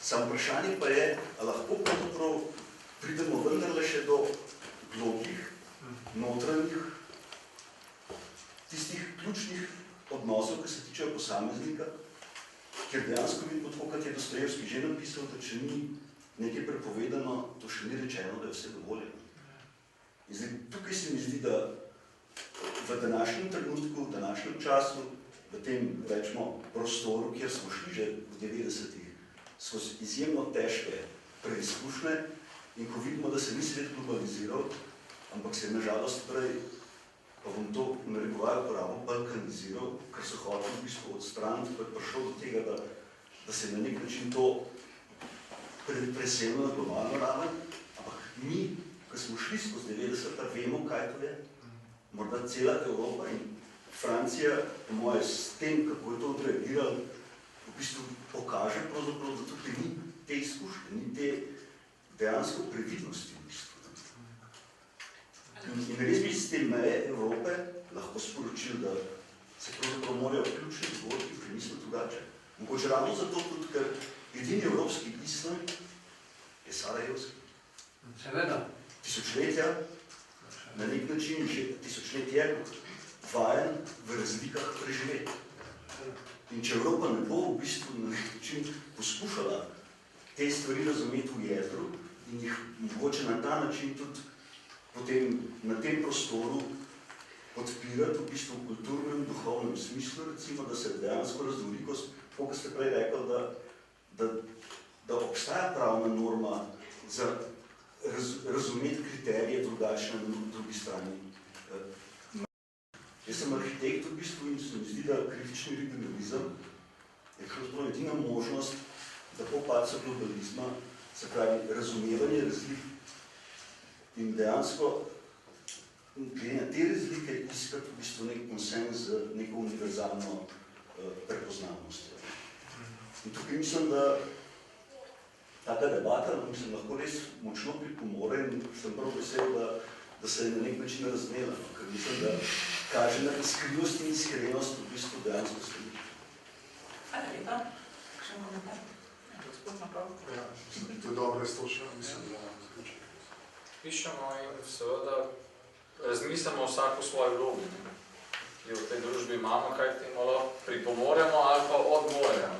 Samo vprašanje pa je, a lahko pravzaprav pridemo vendarle še do globljih, notranjih, tistih ključnih odnosov, ki se tičejo posameznika, ker dejansko vidimo tako, kot je Dostojevski že napisal, da če ni nekaj prepovedano, to še ni rečeno, da je vse dovoljeno. In zdaj, tukaj se mi zdi, da v današnjem trenutku, v današnjem času, v tem, rečemo, prostoru, kjer smo šli že v 90-ih, skozi izjemno težke preizkušnje in ko vidimo, da se ni svet globaliziral, ampak se je nažalost prej, pa bom to narekoval uporabo, balkaniziral, ker so hoteli v bistvu odstraniti, ko je prišlo do tega, da se je na nek način to preselilo na globalno raven, ampak mi, ko smo šli skozi 90-ta, vemo, kaj to je. Morda cela Evropa in Francija, po moje, s tem, kako je to odreagiralo, v bistvu pokaže pravzaprav, da tukaj ni te izkušnje, ni te dejansko previdnosti v bistvu. In res bi z te meje Evrope lahko sporočili, da se pravzaprav morajo ključni zgodki premisliti drugače. Mogoče ravno zato tudi, ker edini evropski islam je sarajevski. Seveda. Tisočletja, na nek način že tisočletje vajen v razlikah preživeti. In če Evropa ne bo v bistvu na nek način poskušala te stvari razumeti v jedru in jih mogoče na ta način tudi potem na tem prostoru podpirati v bistvu v kulturnem, duhovnem smislu, recimo, da se dejansko raznolikost, kot ste prej rekli, da obstaja pravna norma za razumeti kriterije drugačne na drugi strani. Jaz sem arhitekt v bistvu in se mi zdi, da kritični regionalizem je pravzaprav edina možnost, da po padcu globalizma, se pravi razumevanje razlik In dejansko, glede na te razlike, iskati v bistvu nek konsens z neko univerzalno prepoznavnostjo. In tukaj mislim, da taka debata lahko res močno pripomore in sem prav vesel, da se je na nek način razumela, ker mislim, da kaže na iskrenost in iskrenost v bistvu dejansko stališče. Hvala lepa. Še komentar? Gospod Naprav? Ja, to je dobro iztočno, mislim, da zaključim. Pišemo in seveda razmislimo vsak v svoji vlogi, ki jo v tej družbi imamo, kaj temu lahko pripomoremo ali pa odmoremo.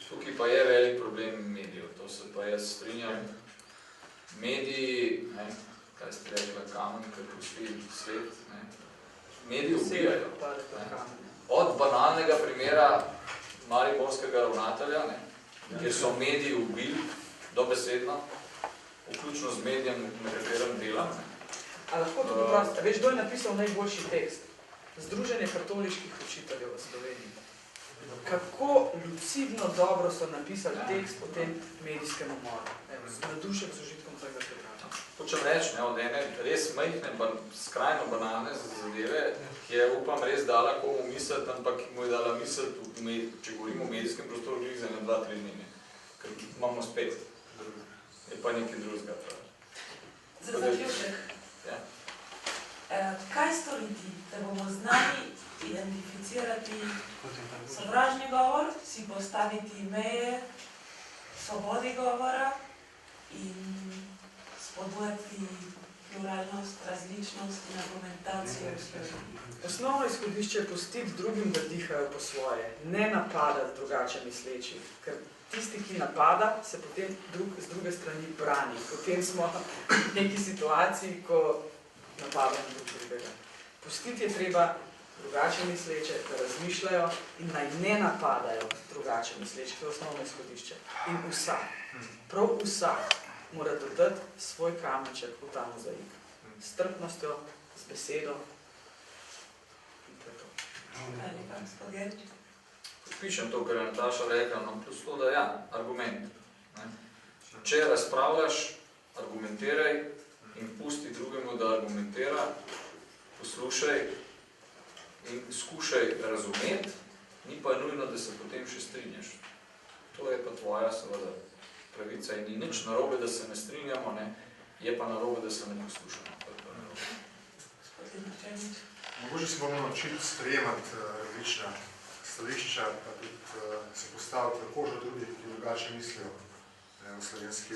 Tukaj pa je velik problem medijev, to se pa jaz strinjam. Mediji, kaj ste rekla, kamen, kaj pusti svet, mediji ubijajo. Od banalnega primera mariborskega ravnatelja, kjer so mediji ubili dobesedno, vključno z medijem, na katerem delam. A lahko to poprosti? Veš, kdo je napisal najboljši tekst? Združenje katoliških učiteljev v Sloveniji. Kako lucidno dobro so napisali tekst o tem medijskem umoru. Nadušek z užitkom vsega tega. Hočem reči, od ene res majhne, skrajno banalne zadeve, ki je, upam, res dala komu misliti, ampak mu je dala misliti, če govorimo o medijskem prostoru, glih za 2-3 dni. Ker imamo spet. Je pa nekaj drugega. Za zaključek. Kaj storiti, da bomo znali identificirati sovražni govor, si postaviti meje svobodi govora in spodbujati pluralnost, različnost in argumentacijo v Sloveniji? Osnovno izhodišče je pustiti drugim, da dihajo po svoje, ne napadati drugače mislečih, ker tisti, ki napada, se potem z druge strani brani. Potem smo v neki situaciji, ko napadamo drugega. Pustiti je treba drugače misleče, da razmišljajo in naj ne napadajo drugače misleče. To je osnovno izhodišče. In vsak, prav vsak, mora dodati svoj kamenček v ta mozaik. S strpnostjo, z besedo. In to je to. Ali pa gospod Gerčič? Pišem to, kar je Nataša rekla, plus to, da ja, argument. Če razpravljaš, argumentiraj in pusti drugemu, da argumentira, poslušaj in skušaj razumeti, ni pa nujno, da se potem še strinjaš. To je pa tvoja, seveda, pravica in ni nič narobe, da se ne strinjamo, je pa narobe, da se ne poslušamo. Mogoče se bomo naučiti sprejemati različna stališča, pa tudi se postaviti v kožo drugih, ki drugače mislijo v slovenski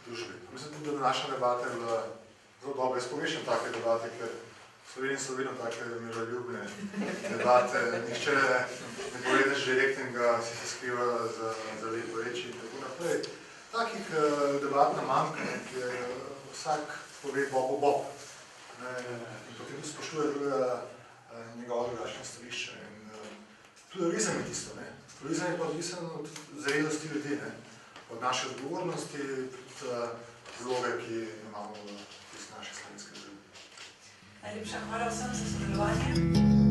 družbi. Mislim tudi, da naša debata je bila zelo dobra. Jaz pomešam take debate, ker v Sloveniji so vedno take miroljubne debate. Nihče ne povedeš direktnega, si se skriva za lepo reči in tako naprej. Takih debat nam manjka, kjer vsak pove bob. In potem tudi spoštuje drugega njegova drugačna stališča. Pluralizem je tisto. Pluralizem je pa odvisen od zrelosti ljudi, od naše odgovornosti, tudi vloge, ki imamo v naši slovenski družbi. Najlepša hvala vsem za sodelovanje.